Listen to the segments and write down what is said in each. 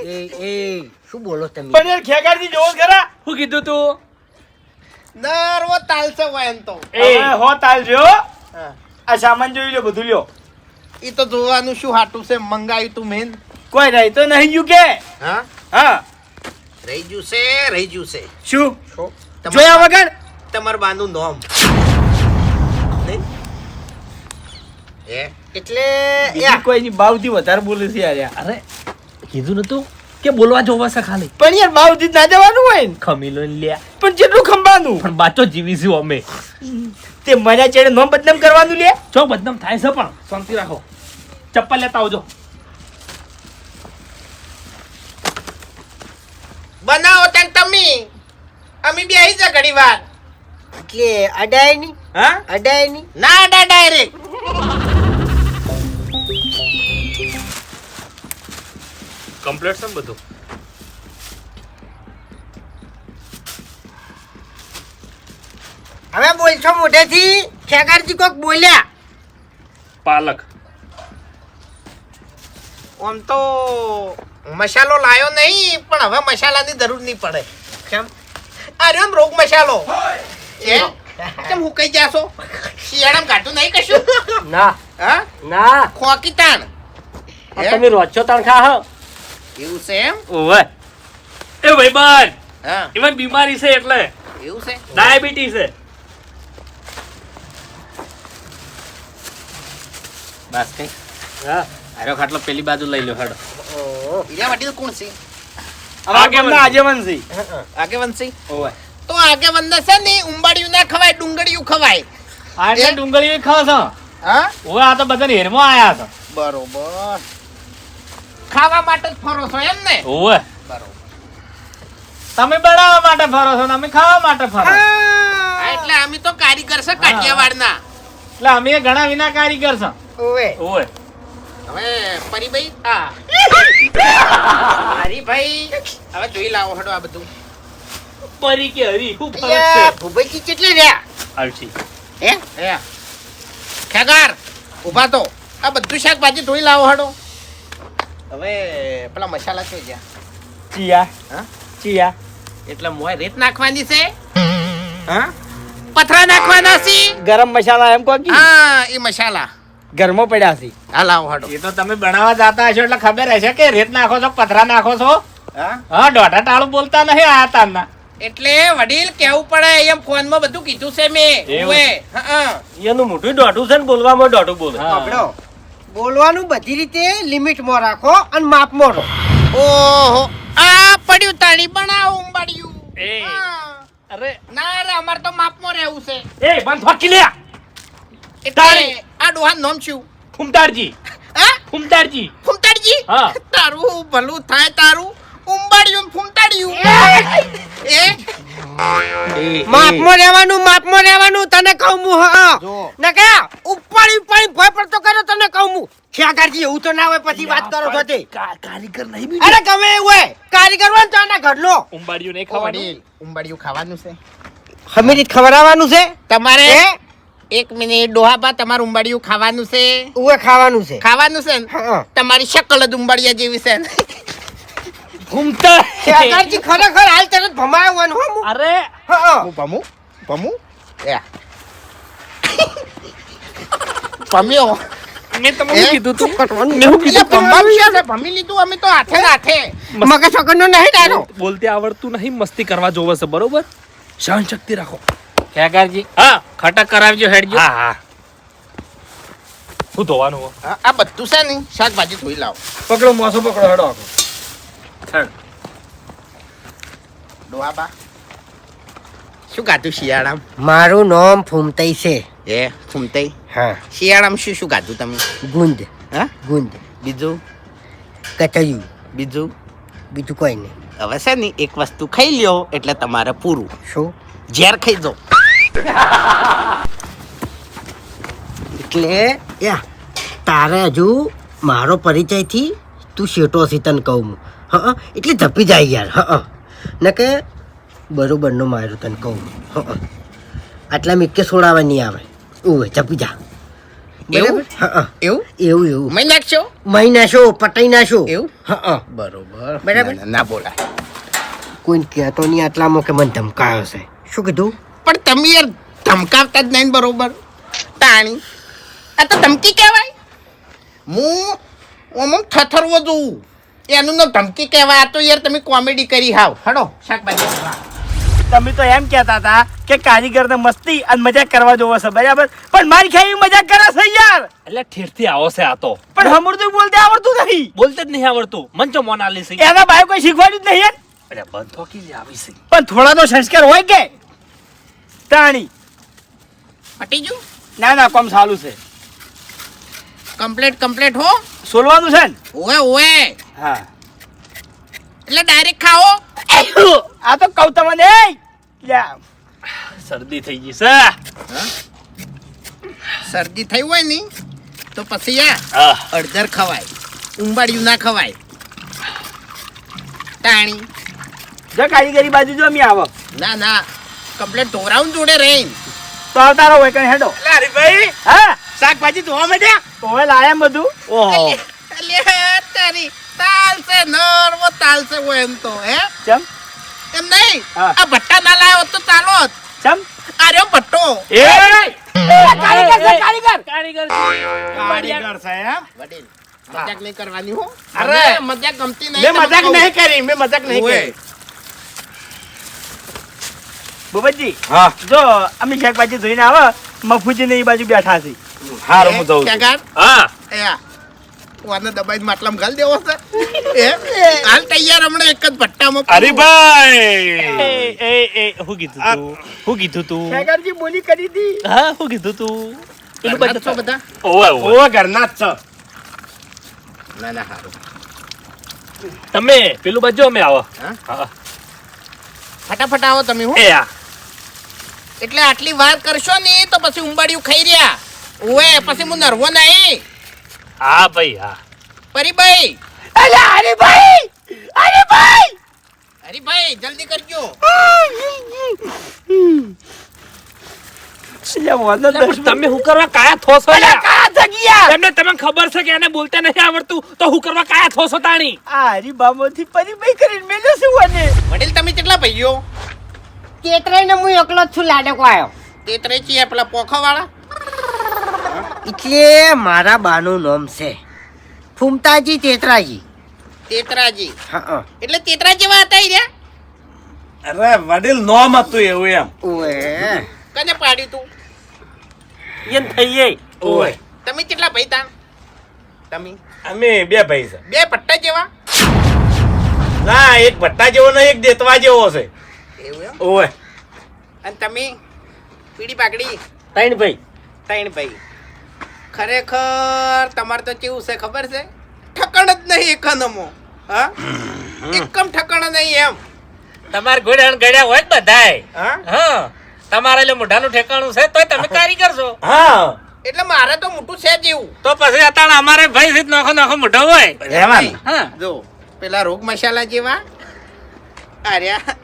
શું બોલો તમે? પણ યાર ખેગારજી જોવો ખરા શું કીધું તું? નરવો તાલ છે વાયન તો એ હો તાલ જો આ સામાન જોઈ લ્યો બધું લ્યો. ઈ તો જોવાનું શું હાટું છે મંગાવ્યું તું મેન કોઈ રહી તો નહીં ગયું કે? હા હા રહી ગયું છે શું તમાર- જોયા વગર તમાર બાનું નોમ નહીં? એટલે બીજી કોઈની બાવથી વધારે બોલે છે યાર. અરે કીધું નતું કે બોલવા જોવા છે ખાલી. પણ યાર બાવથી ના જવાનું હોય ને. ખમીલો ને લ્યા. પણ જેટલું ખંભાનું પણ બાચો જીવીશું અમે. તે મજા ચડે નોમ બદનામ કરવાનું લે. ચો બદનામ થાય છે પણ શાંતિ રાખો. ચપ્પલ લેતા આવજો. બનાવો તન તમે અમે બી આવી જા ઘડી વાર એટલે અડાય ની હા અડાય ની ના અડા ડાયરેક્ટ કમ્પ્લીટ છે ને બધું. હવે બોલશો મોઢેથી ખેગારજી કોક બોલ્યા પાલક આમ તો મસાલો લાયો નહીં પણ હવે મસાલાની જરૂર નહીં પડે કેમ અરે આમ રોગ મસાલો કેમ હુકાઈ જાશો શિયાળામાં કાઢું નહીં કશું ના હા ના ખોકી તાણ તમે રોજો તાણ ખા હો એવું છે એમ ઓવે એ ભાઈબંધ હા એમાં બીમારી છે એટલે એવું છે ડાયાબિટીસ છે. બસ કઈ હા આરો ખાટલો પેલી બાજુ લઈ લો હેડો. ઈરા વાટી તો કોણ છે આગેવન છે. આગેવન છે ઓવે તો આગેવન ને છે ને ઉંબાડિયું ના ખવાય ડુંગળીયું ખવાય આટલે ડુંગળી ખાવ છો. હા ઓવે આ તો બધાને હેરમાં આયા છે. બરોબર ખાવા માટે જ ફરો છો એમ ને ઓવે બરોબર તમે બનાવવા માટે ફરો છો ને અમે ખાવા માટે ફરો. હા, એટલે અમે તો કારીગર છે કાઠિયાવાડના એટલે અમે ઘણા વિના કારીગર છે. ઓવે ઓવે હવે પરીભાઈ આ હરીભાઈ હવે જોઈ લાવો હડો આ બધું પરી કે હરી શું ફરક અલ્યા, છે? ભૂપતજી કેટલે રહ્યા આવશી હે ખેગાર ઊભા તો આ બધું શાકભાજી ધોઈ લાવો હડો હવે પેલા મસાલા છે જ્યાં ચિયા હા ચિયા એટલે મોય રેત નાખવાની છે હા પથરા નાખવાના છે ગરમ મસાલા એમ કહો કે હા એ મસાલા ઘરમાં પડ્યા છે. હા લાવો હડો એ તો તમે બનાવવા જાતા હશો એટલે ખબર હશે કે રેત નાખો છો પથરા નાખો છો. હા હા દોઢા ટાળું બોલતા નહીં આ તારના. એટલે વડીલ કેવું પડે એમ ફોન માં બધું કીધું છે મેં એવું? ઓવે હા એનું મોઢું દોઢું છે ને બોલવામાં દોઢું બોલે. સાંભળો બોલવાનું બધી રીતે લિમિટમાં રાખો અને માપમાં રહો. ઓહો આ પડ્યું તાણી બનાવ ઉંબાડિયું એ. હા. અરે ના રે અમાર તો માપમાં રહેવું છે એ બંધ ફાકી લ્યા એટલે તાણી. આ ડોહાન નામ શું ફૂમતારજી હા ફૂમતારજી. ફૂમતાડજી હા. તારું ભલું થાય તારું ઉંબાડિયું ને ફૂમતાડિયું એ માપમાં રહેવાનું તને કહું હું હા જો. ને કે ઉપાડી ભય પડતો કર્યો તને કહું હું ખેગારજી એવું તો ના હોય પછી વાત કરો છો તે કારીગર નહીં અરે ગમે એવું હોય કારીગર હોય ને તો આના ઘરનો ઉંબાડિયું નહીં ઓ ખાવાનું. વડીલ ઉંબાડિયું ખાવાનું છે હમીરી ખવડાવવાનું છે તમારે હે? એક મિનિટ ડોહાબા તમારું ઉંબાડિયું ખાવાનું છે ઉવે ખાવાનું છે ખાવાનું છે ને હા તમારી શકલ જ ઉંબાડિયા જેવી છે ને ફૂમતા. ખેગારજી ખરેખર હાલ તરત ભમાયો હોય ને હો હું. અરે હા હું ભમું એ ભમ્યો મેં તમને હે? કીધું તું એટલે ભમવાનું છે ને, ભમી લીધું અમે તો હાથે ને હાથે મગજ વગરનો નહીં ડાયરો બોલતે આવડતું નહીં મસ્તી કરવા જોવે છે બરોબર. સહન શક્તિ રાખો. ખેગારજી હા ખટક કરાવજો હેડજો. હા હા શું ધોવાનું હો? આ બધું છે ને શાકભાજી ધોઈ લાવો પકડો મોસો પકડો હેડો આખો. ડોહાબા શું ગાધું શિયાળામાં મારું નામ ફૂમતઈ છે એ ફૂમતઈ હા શિયાળામાં શું શું ગાધું તમે ગુંદ હા ગુંદ બીજું કચયું બીજું બીજું કોઈ નહીં હવે છે ને એક વસ્તુ ખાઈ લ્યો એટલે તમારે પૂરું શું ઝેર ખાઈ દો એટલે યા તારે હજુ મારો પરિચયથી તું શેટો છે તને કહું હું હા એટલે ધપી જાય યાર હા ને કે બરોબરનો મારું તને કહું હા આટલા મીકે છોડાવવા નહીં આવે ઓવે ધપી જા એવું? હા એવું એવું એવું મેં નાખશો મહી નાશો પટાઈ નાશો એવું? હા બરોબર બરાબર. ના બોલાય કોઈ કહેતો નહીં આટલામાં કે મને ધમકાયો છે શું કીધું પણ તમે યાર ધમકાવતા જ નહીં ને બરોબર તાણી આ તો ધમકી કહેવાય હું આમ થથરવો જોઉં એનું નામ ધમકી કહેવાય આ તો યાર તમે કોમેડી કરી હાવ હડો શાકભાજી તમે તો એમ કહેતા હતા કે કારીગરને મસ્તી અને મજાક કરવા જોવો છે બરાબર પણ મારી ખાઈ મજાક કરે છે યાર એટલે ઠેરથી આવો છે આ તો પણ હમણાં બોલતે આવડતું નહીં બોલતે જ નહીં આવડતું મંચો મોન આલી છે એના ભાઈ કોઈ શીખવાડ્યું જ નહીં યાર અરે બંધ થોકી જ આવી છે પણ થોડા તો સંસ્કાર હોય કે તાણી પટી ગયું ના ના કોમ સારું છે કમ્પ્લેટ હો સોલવાનું છે ને ઓએ હા એટલે ડાયરેક્ટ ખાઓ આ તો કહું તમને લ્યા શરદી થઈ ગઈ છે શરદી થઈ હોય ને તો પછી યાર આહ, અડધર ખવાય ઉંબાડિયું ના ખવાય તાણી જો કારીગરી બાજુ જો મી આવો ના કમ્પ્લેટ ધોરાવું જોડે રહીને તો આવતા રહો હોય કઈ હેડો હરીભાઈ હા શાકભાજી ધોવા માંડ્યા હવે લાયા એમ બધું ઓહો અલ્યા તારી તાલ છે નરવો તાલ છે वो એમ તો હે ચમ એમ નહીં હા. આ ભટ્ટા ના લાયો તો ચાલો જ ચમ આ રહ્યો ભટ્ટો એ કારીગર છે કારીગર કારીગર કારીગર છે એમ વડીલ મજાક નહીં કરવાની હો અરે. મને મજાક ગમતી નહીં મેં મજાક નહીં કરી મેં મજાક નહીં ઓએ. કરી બુબજી હા જો અમે શાકભાજી ધોઈને આવે મફુજી ને એ બાજુ બેઠા છે હારું હું જઉં છું. ક્યાં હા એ આ વાને દબાઈ માટલામાં ઘાલ દેવો છે હાલ તૈયાર હમણાં એક જ ભટ્ટામાં હરીભાઈ એ હું કીધું તું શેખરજી બોલી કરી હતી હા હું કીધું તું પેલું ઘરના જ છો બધા બધા ઓવે ઓવે ઓ ઘરના જ છો ના હારું તમે પેલું બાજુ અમે આવો હા? હા ફટાફટ આવો તમે હું એ આ એટલે આટલી વાર કરશો ને તો પછી ઉંબાડિયું ખાઈ રહ્યા ઓએ પછી હું નરવો નહીં હા ભાઈ હા પરીભાઈ અલા હરીભાઈ હરીભાઈ હરીભાઈ જલ્દી કરજો તમે હું કરવા કાયા થોસો અલા કા જગ્યા એમને તમને ખબર છે કે એને બોલતા નહીં આવડતું તો હું કરવા કાયા થોસો તાણી આ હરીબામાંથી પરીભાઈ કરીને મેલ્યો શું અને વડીલ તમે કેટલા ભાઈઓ તેતરાઈને હું એકલો જ છું લાડકો આવ્યો તે ત્રે છીએ પેલા પોખા વાળા એટલે મારા બાનું નામ છે ફૂમતાજી તેતરાજી તેતરાજી હા એટલે તેતરા જેવા હતા ઈ રહ્યા અરે વડીલ નોમ હતું એવું એમ ઓએ કને પાડ્યું તું એમ થઈએ ઓય તમે કેટલા ભાઈ તા તમે અમે બે ભાઈ છે બે પટ્ટા જેવા ના એક ભટ્ટા જેવો ને એક દેતવા જેવો છે એવું એમ ઓય અને તમે પીડી પાકડી ત્રણ ભાઈ ત્રણ ભાઈ ખરેખર તમારે તો કેવું છે ખબર છે ઠકણ જ નહીં એકનમો હા એકમ ઠકણ નહીં એમ તમાર ગોડાણ ગડ્યા હોય બધાય હા હા તમારે એટલે મોઢાનું ઠેકાણું છે તોય તમે કારીગર છો હા એટલે મારે તો મોટું છે જેવું તો પછી અત્યારે અમારે ભાઈ છે નોખો મોઢો હોય રહેવાનું હા જો પેલા રોગ મસાલા જેવા આર્યા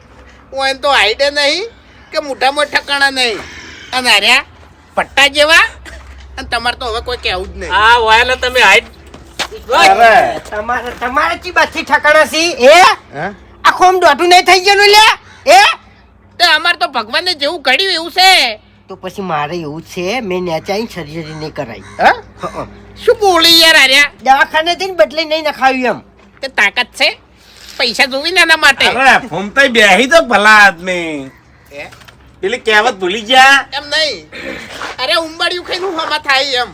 હું એમ તો આઈડે નહીં કે મોઢામાં ઠકાણા નહીં અને આર્યા પટ્ટા જેવા અને તમારે તો હવે કોઈ કહેવું જ નહીં આ વાયલા તમે હાઈટ અરે તમારે ચી બાથી ઠકાણા સી એ હા આખો આમ દોઢું નહીં થઈ ગયેલું લે એ તો અમારે તો ભગવાનને જેવું ઘડ્યું એવું છે તો પછી મારે એવું જ છે મેં નેચાઈ સર્જરી નહીં કરાઈ હા હં. શું બોલી યાર આર્યા દવાખાને જઈને બદલી નહીં નખાવ્યું એમ તે તાકાત છે પૈસા જોવી ને એના માટે અરે ફૂમતાઈ બેહી તો ભલા આદમી હે? પેલી કહેવત ભૂલી ગયા એમ નહીં અરે ઉંબાડિયું ખાઈને હું હમા થાય એમ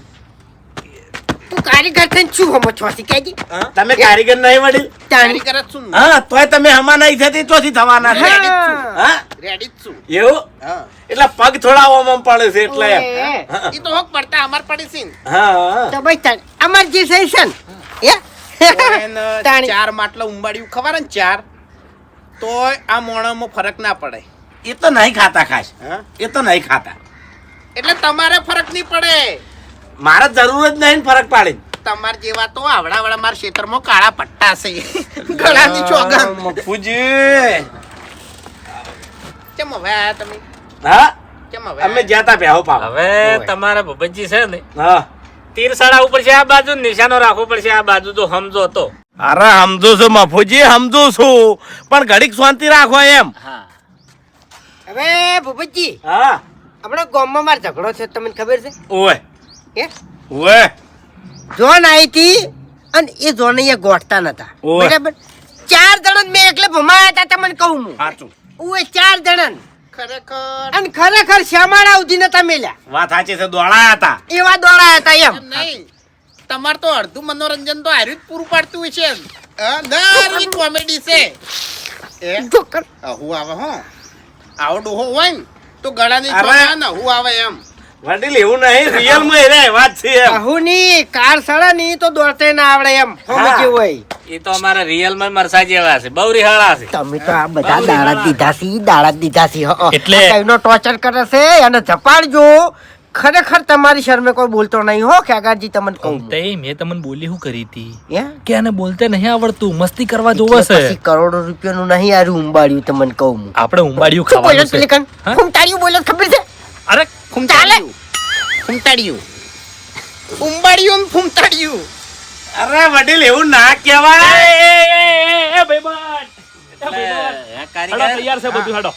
તું કારીગર થઈને શું હમો છો સી કહેજી તમે કારીગર નહીં વડીલ કારીગર જ છું હા તોય તમે હમા નહીં થતી તોથી થવાના છે. રેડી જ છું હા રેડી જ છું એવું હા એટલે પગ થોડા ઓમ પડે છે એટલે એમ. ઓએ. હા. એ તો હોક પડતા અમાર પડી છે ને હા તો ભાઈ અમાર જે સહી છે ને એને તાણી. ચાર માટલા ઉંબાડિયું ખવારે ને ચાર તોય આ મોણામાં ફરક ના પડે એ તો નહીં ખાતા ખાસ હા એ તો નહીં ખાતા એટલે તમારે ફરક નહીં પડે મારે જરૂર જ નહીં ને ફરક પાડી તમાર જેવા તો આવડા મારા ક્ષેત્રમાં કાળા પટ્ટા છે ગળાની ચોગન મફુજી કેમ હવે આયા તમે હા કેમ હવે અમે જ્યાં તા બેહો પાવ હવે તમારા ભૂપતજી છે ને હા તીર સડાવવું પડશે આ બાજુ, નિશાનો રાખવો પડશે આ બાજુ, તો સમજો તો. અરે સમજુ છું મફુજી, સમજુ છું, પણ ઘડીક શાંતિ રાખો એમ. હા હવે ભૂપતજી, હા આપણા ગામમાં માર ઝઘડો છે, તમને ખબર છે? ઓય હે? ઓય જોન આવી હતી અને એ જોન અહીંયા ગોઠતા નતા, ઓય. બરાબર? 4 જણ મેં એકલે ભમાયા હતા, તમને કહું હું. સાચું ઓય 4 જણ, ખરેખર અને ખરેખર શ્યામાળા સુધી નતા મેલ્યા, વાત સાચી છે, દોડાયા હતા. એવા દોડાયા હતા એમ. એમ નહીં, તમાર તો અડધું મનોરંજન તો હાર્યું જ પૂરું પાડતું હોય છે. ગરમી કોમેડી છે. જોકર. હું આવે હો, આવો ડોહો હોય ને તો ગળાની અરે. ચોળા ને હું આવે એમ. વડીલ એવું નહીં, રિયલ માં રે વાત છે એમ. આહુની કાર સળા ની તો દોડતે ના આવડે એમ. હોમે હા. કેવું હોય. એ તો અમારા રિયલ માં મરસા જેવા છે, બહુ રિહાળા છે. તમે તો આ બધા દાડા જ દીધા છે, દાડા જ દીધા છે. એટલે- આ કઈનો ટોર્ચર કરે છે અને ઝપાડજો. ખરેખર તમારી શરમે કોઈ બોલતો નહીં હો, ખેગારજી, તમને કહું. તે મેં તમને બોલી શું કરી હતી હે? કે આને બોલતે નહીં આવડતું, મસ્તી કરવા જોવે એટલે છે. પછી કરોડો રૂપિયાનું નહીં આરું ઉંબાડ્યું, તમને કહું હું. આપણે ઉંબાડિયું શું બોલ્યો ખાવાનું છે. પેલીકન? હા? ફૂમતાળિયું બોલ્યો, ખબર છે? અરે ફૂમતાડ્યું ફૂમતાડ્યું ઉંબાડ્યું ને ફૂમતાડ્યું. અરે વડીલ એવું ના કહેવાય. તૈયાર છે બધું, હેડો.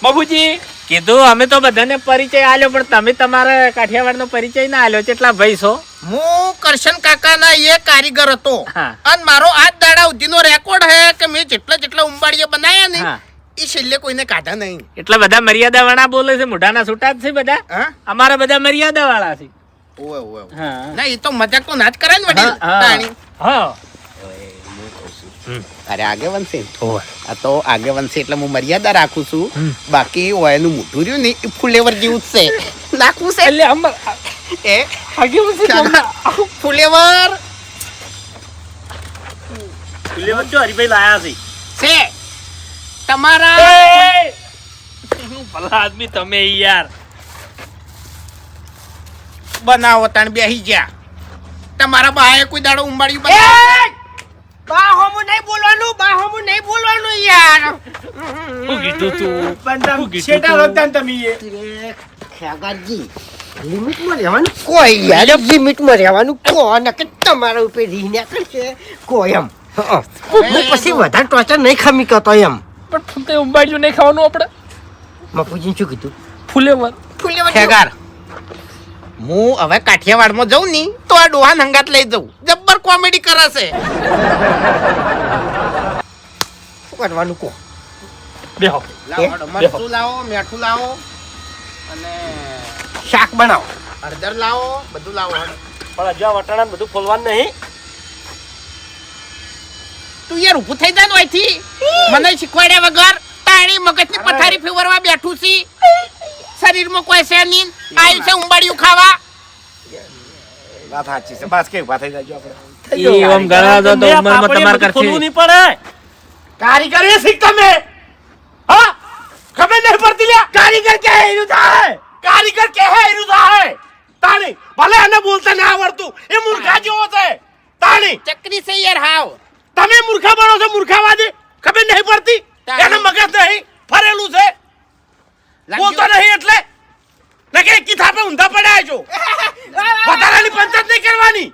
બાબુજી કીધું અમે તો બધાને પરિચય આલ્યો, પણ તમે તમારા કાઠિયાવાડનો પરિચય ના આલ્યો. કેટલા ભાઈ છો? હું કરશન કાકાના એ કારીગર હતો હા. અને મારો આજ દાડા સુધીનો રેકોર્ડ હે કે મેં જેટલા ઉંબાડીએ બનાયા ને હા. એ છેલ્લે કોઈને કાઢા નહીં. એટલે બધા મર્યાદા વાળા બોલે છે, મોઢાના છૂટા જ છે બધા. હા અમારા બધા મર્યાદા વાળા છે. ઓવે ઓવે ઓવે. હા. ના એ તો મજાક તો ના જ કરાય ને વડીલ. તાણી. હા. અરે આગેવાન છે આ તો આગેવાન છે એટલે હું મર્યાદા રાખું છું. બાકી ઓયનું મોઢું રહ્યું ને એ ફુલેવર જેવું જ છે. નાખવું છે એટલે અમાર એ આગેવાન છે તો ફુલેવર હરીભાઈ લાયા છે. છે તમારા ભલા આદમી તમે યાર. બનાવો તાણ બેહી ગયા. તમારા બાએ કોઈ દાડો ઉંબાડ્યું બનાવ્યું? બા હોમું નહીં બોલવાનું, બા હોમું નહીં બોલવાનું યાર. શું કીધું તું? પણ કીધું શેટા તું? રોકતા ને તમે એ. અરે, ખેગારજી, લિમિટમાં રહેવાનું કોઈ યાર, લિમિટમાં રહેવાનું કોઈ નકર તમારા ઉપર રીહને કરશે કોઈ એમ. હું પછી વધારે ટોર્ચર નહીં ખામી કરતો એમ. પણ ફૂમતે ઉંબાડિયું નહીં ખાવાનું આપણે. મફુજીને શું કીધું? ફુલેવર. ફુલેવર ખેગાર હું હવે કાઠિયાવાડમાં જઉં ની તો આ ડોહાન હંગાત લઈ જઉં. જબ્બર કોમેડી કરે છે. શું કરવાનું કહો? બેહો. લાવો હળો, મરચું લાવો, મીઠું લાવો અને શાક બનાવો. હળદર લાવો, બધું લાવો હળો. પણ હજુ આ વટાણા બધું ખોલવાનું નહીં. તું યાર ઊભું થઈ જા ને અહીંથી. મને શીખવાડ્યા વગર તાણી મગજની પથારી ફેરવવા બેઠું છી. શરીરમાં કોઈ છે નહીં. આયુ છે ઉંબાડિયું ખાવા. વાત સાચી છે. બસ કેવી વાત થઈ જાય આપણે. ઈ ઓમ ગળા દો તો ઉંમરમાં તમાર કરશે. ખોલવું નહીં પડે. કારીગર એ શીખ તમે. હા ખબર નહીં પડતી લ્યા. કારીગર કે હે એનું થાય. કારીગર કે હે એનું થાય. તાણી ભલે એને બોલતા ના આવડતું, એ મૂર્ખા જેવો છે. તાણી ચકરી છે યાર હાવ. તમે મૂર્ખા બનો છો, મૂર્ખાવાદી. ખબર નહીં પડતી. એને મગજ નહીં, ફરેલું છે. બોલતો નહીં એટલે નકે એકી થાપે ઊંધા પડ્યા છો. વધારાની પંચાયત નહીં કરવાની.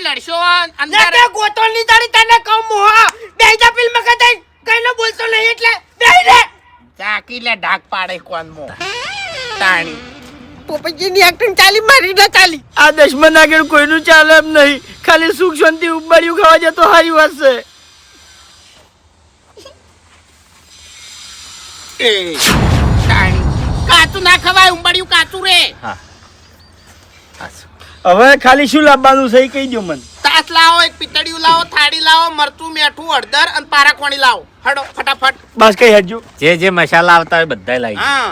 લડશો અંદર ના ગોતોલની તારી તને કહું મોહા બેહી જા ફિલ્મ કદાઈ કઈનો બોલતો નહીં એટલે બેહી રે. ચાકી લે ઢાક પાડે કોનમો. તાણી પોપટજીની એક્ટિંગ ચાલી, મારી ના ચાલી. આ દશમન આગળ કોઈનું ચાલે એમ નહીં. ખાલી સુખ શાંતિ ઉંબાડિયું ખાવા જતો હારી વાત છે. એ તાણી કાચું ના ખવાય, ઉંબાડિયું કાચું રે. હવે ખાલી શું લાવવાનું છે એ કહી દો મને. તાસ લાવો, એક પિતળિયું લાવો, થાળી લાવો, મરચું, મીઠું, હળદર અને પારાખોણી લાવો. હડો ફટાફટ. બસ કઈ હેડજો. જે જે મસાલા આવતા હોય બધાય લાવી. હા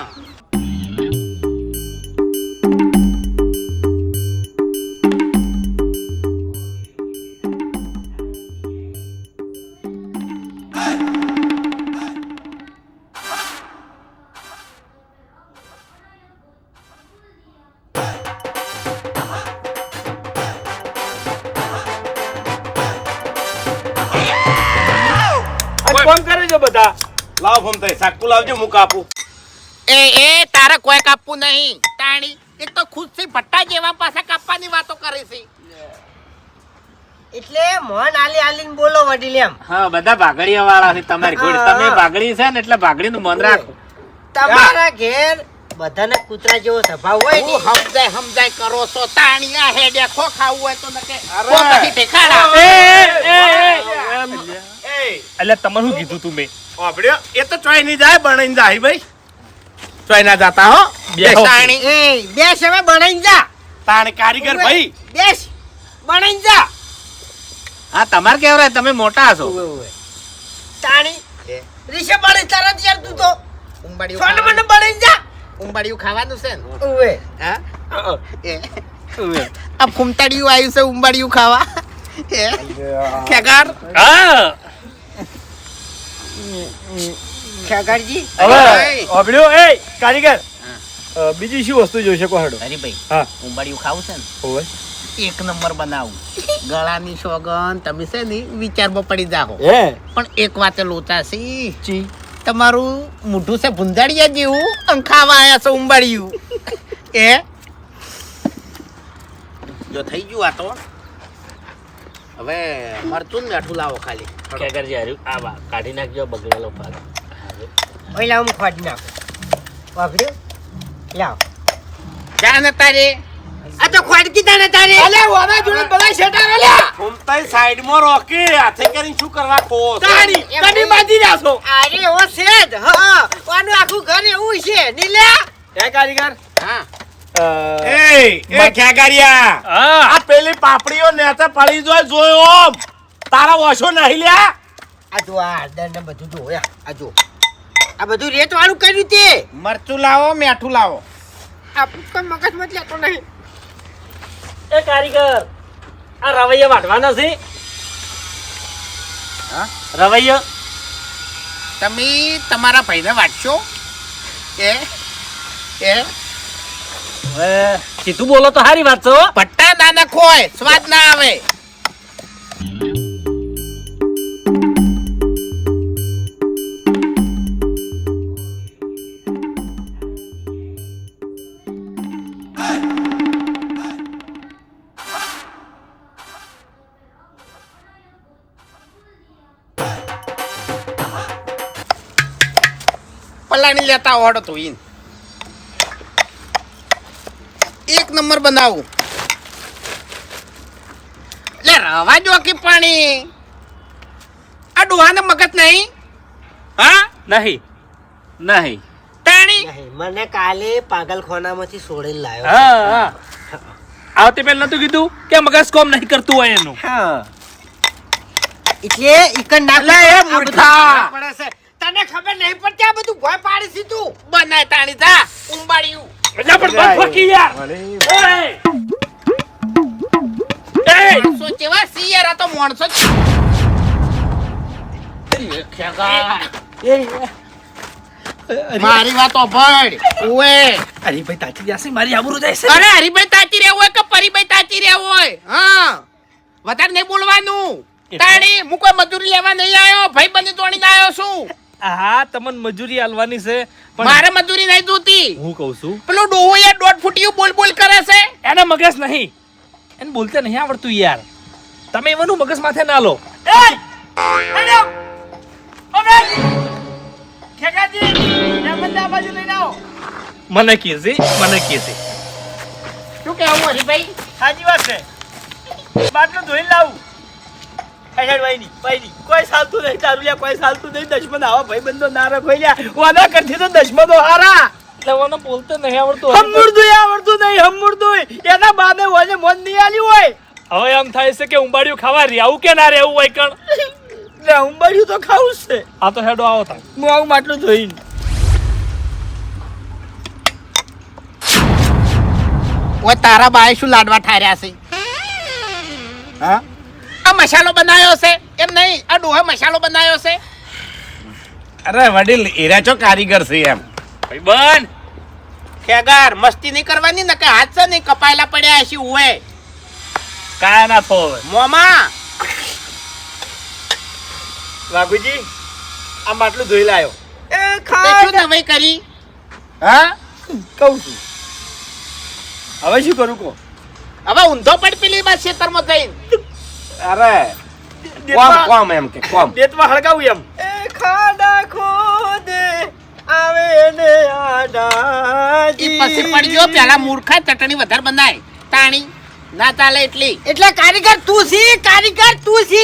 ફોન કરે છે બધા. લાવો ફોન થાય. સાકુ લાવજો, હું કાપું. એ તારે કોઈ કાપવું નહીં. તાણી એક તો ખુદથી ભટ્ટા જેવા પાસે કાપવાની વાતો કરે છે. એટલે મોહન આલી આલીને બોલો વડીલ એમ. હા બધા ભાગડીયા વાળા છે તમારી ઘોડી. તમે ભાગડી છે ને એટલે ભાગડીનું મન રાખો. તમારા ઘેર બધાને કૂતરા જેવો સ્વભાવ હોય ને. તું સમજાય કરો છો તાણિયા હેડે ખો ખાવું હોય તો નકે ખો પછી ઠેકાડા. એટલે તમને શું કીધું તું મેં? ઓબડ્યો એ તો ચોય નહીં જાય બનાઈને જાય ભાઈ. ચોય ના જાતા હો. બેહો. તાણી એ બેસ હવે બનાઈને જા. તાણે કારીગર ભાઈ. બેસ બનાઈને જા. હા તમારે કેવું રહે? તમે મોટા છો. તાણી રીશે બને તરત યાર તું તો ઉંબાડિયું ફોન મને ખાવાનું. બનાઈને જા. ઉંબાડિયું ખાવાનું છે ને ઓવે હા આ ફૂમતાડિયું આવ્યું છે ઉંબાડિયું ખાવા ખેગાર હા ખેગારજી હવે ઓબડ્યો એ કારીગર બીજી શું વસ્તુ જોઈ શકો હેડો? અરે ભાઈ હા ઉંબાડિયું ખાવું છે ને ઓવે એક નંબર બનાવું ગળાની સોગન તમે છે ને વિચારમાં પડી જાઓ હે પણ એક વાતે લોચા છે તમારું મોઢું છે ભૂંજાડિયા જેવું અને ખાવા આયા છે ઉંબાડિયું એ જો થઈ ગયું આ તો હવે મરચું ને મીઠું લાવો ખાલી ખેગરજી હાર્યું. આ વા કાઢી નાખજો બગડેલો ભાગ. પહેલા હું ખોડી નાખું વાપર્યો લાવ જા ને તારે આ તો ખોડ કીધા ને તારે અલે વાના જોડે બધા શેટા લ્યા ફૂમતાઈ સાઈડમાં રોકી હાથે કરીને શું કરવા ખો તારી એમ કદી નહીં. બાજી રાસો અરે ઓ સેજ હા આનું આખું ઘર એવું છે નીલ્યા હે કારીગર હા એ ખેગારિયા હા આ પેલી પાપડીઓ નેતે પડી જોયો ઓમ તારા ઓછો નહીં લ્યા. આ જો આ હળદર ને બધું જો આ જો આ બધું રેત વાળું કર્યું તે મરચું લાવો મીઠું લાવો આ કોઈ મગજમાં જ લેતો નહીં એ કારીગર આ રવૈયા વાટવાના છે. હા રવૈયા તમે તમારા ભાઈને વાંચશો એ એ હવે સીધું બોલો તો સારી વાત છે હો. પટ્ટા ના નાખોય સ્વાદ ના આવે પલાણી લેતા આવડો તો ઈન એક નંબર બનાવું લે રવા જો કે પાણી આ ડોહાને મગજ નહીં હા નહીં નહીં. તાણી નહીં મને કાલે પાગલખાનામાંથી છોડીને લાવ્યો હા હા આવતી પહેલા નતું કીધું કે મગજ કોમ નહીં કરતું હોય એનું. હા એટલે ઈકન ના લે એ મૂર્ખા. પડે છે તને ખબર નહીં પડતી આ બધું ભોય પાડી છે તું બનાય તાણી જા ઉંબાડિયું એટલે પણ બંધ ફકી યાર. એ! માણસો કેવા સી યાર આ તો માણસો જ. મારી વાત ઓભળ ઓએ અરે ભાઈ તાચી જશે મારી આબરૂ જાય છે. અરે હરીભાઈ તાચી રહ્યા હોય કે પરીભાઈ તાચી રહ્યા હોય હા વધારે નહીં બોલવાનું તાણી હું કોઈ મજૂરી લેવા નહીં આવ્યો ભાઈ બંને દોડીને આવ્યો છું હા તમને મજૂરી આલવાની છે પણ મારે મજૂરી નહીં જોતી હું કહું છું પેલો ડોહો યાર દોઢ ફૂટિયું બોલ બોલ કરે છે એને મગજ નહીં એને બોલતે નહીં આવડતું યાર. તમે એવાનું મગજ માથે ના લો. મને કે છે મને કે છે શું કહેવું હરીભાઈ સાચી વાત છે બાટલો ધોઈને લાવું કોઈ ચાલતું નહીં તારું લ્યા કોઈ ચાલતું નહીં દશમન આવા ભાઈ બંધો ના રખોઈ લ્યા વાના કરથી તો દશમનો હારા એટલે મને બોલતે નહીં આવડતું. હમુરદું આવડતું નહીં હમુરદું એના બાને હોય મન નહીં આલ્યું હોય હવે એમ થાય છે કે ઉંબાડિયું ખાવા રહેવું કે ના રહેવું હોય કણ. એટલે ઉંબાડિયું તો ખાવું જ છે આ તો હેડો આવો તા. હું આવું માટલું ધોઈને ઓય તારા બાએ શું લાડવા ઠાર્યા છે હા આ મસાલો બનાવ્યો છે એમ નહીં આ ડોહે મસાલો બનાવ્યો છે અરે વડીલ એરા ચો કારીગર છે એમ ભાઈ બન ખેગાર મસ્તી નહીં કરવાની ને કે હાથ છે નહીં કપાયેલા પડ્યા હશે ઓએ કાયા ના થો હવે. મોમા વાઘુજી આ માટલું ધોઈ લાયો એ તે શું ખા નવાઈ કરી હા કહું છું શું નવાઈ કરી? આ માટલું ધોઈ લાયો શું નવાઈ કરી? માટલું ધોઈ લાયો હવે શું કરું કો? હવે ઊંધો પડ પેલી બાદ ખેતરમાં જઈને અરે કોમ એમ કે કોમ દેતમાં હળગાવું એમ. ખાડા ખોદે આવે ને ઈ પછી પડજો પેલા મૂર્ખા ચટણી વધારે બનાય તાણી ના ચાલે એટલી એટલે કારીગર તું છી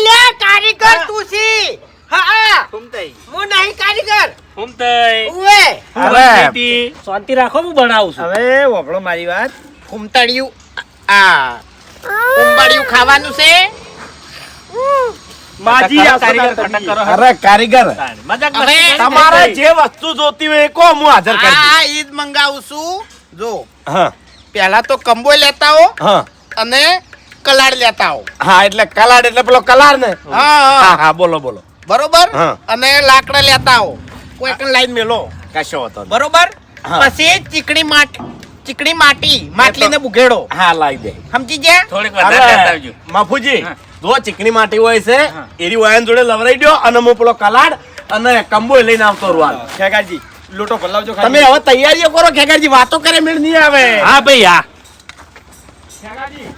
લે કારીગર તું છી હા ફૂમતાઈ હું નહીં કારીગર ફૂમતાઈ ઉવે અરે શાંતિ રાખો, હું બનાવું છું. હવે વફળો મારી વાત. ફૂમતાડિયું આ ઉંબાડિયું ખાવાનું છે માજી કરો, આ કારીગર કારીગર કટક કરો. અરે કારીગર મજાક હવે મસ્તી તમારે કરી. જે વસ્તુ જોતી હોય એ કો હું હાજર કરી દઉં. આ ઈદ મંગાવું છું જો હા પેલા તો કંબો લેતા હો હા અને કલાડ લેતા હો હા એટલે કલાડ એટલે પેલો કલાર ને હા હા હા બોલો બોલો બરોબર હા. અને લાકડા લેતા હો કોઈ પણ લાઈન મેલો કશો હતો નહીં. બરોબર હા. પછી ચીકણી માટી માટલીને બુઘેડો હા લાવી દે સમજી ગયા થોડીક વધારે લેતા આવજો. માફુજી હા. જો ચીકણી માટી હોય છે હા. એરી વાયન જોડે લવરાઈ દો અને હું પેલો કલાડ અને કંબો લઈને આવતો રૂવાલ ખેગાજી લોટો ભલાવજો તમે હવે તૈયારીઓ કરો ખેગારજી વાતો કરે મેળ નહીં આવે હા ભાઈ હા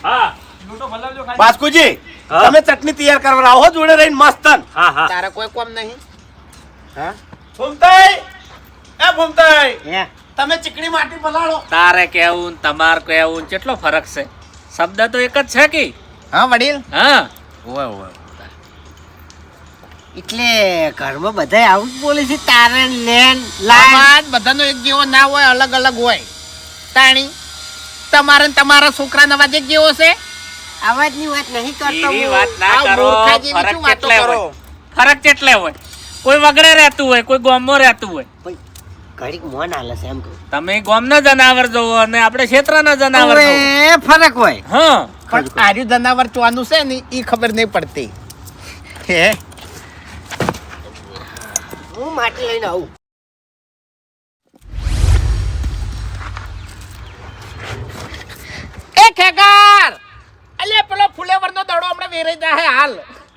હા લોટો ભલાવજો ખાલી બાસ્કુજી હા. તમે ચટણી તૈયાર કરવા આવો જોડે રહીને મસ્તન હા હા તારા કોઈ કોમ નહીં ફૂમતાઈ એ ફૂમતાઈ હે તમે ચીકણી માટી પલાળો તારે કેવું ને તમારે કેવું ને કેટલો ફરક છે? શબ્દ તો એક જ છે કે હા વડીલ હા એટલે ઘરમાં બધાય આવું જ બોલે છે તારે લેન લાન અવાજ બધાનો એક જેવો ના હોય અલગ અલગ હોય તાણી તમારે ને તમારા છોકરા નવાજ એક જેવો છે અવાજની વાત નહીં કરતો એવી હું. વાત ના આ કરો. મૂર્ખા જેવી ફરક શું વાતો કેટલે કરો? હોય? ફરક કેટલે હોય? કોઈ વગડે રહેતું હોય, કોઈ ગામમાં રહેતું હોય. ભાઈ, ઘડીક મોન હાલે છે એમ કહું તમે ગામના જનાવર જોવો અને આપણે ક્ષેત્રના જનાવર જોવો. હવે ફરક હોય હા પણ આર્યું જનાવર ચોવાનું છે ને એ ખબર નહીં પડતી હે હું માટી લઈને આવું એ ખેગાર અલે પેલો ફુલેવરનો દડો હમણાં વેરાઈ જાય હાલ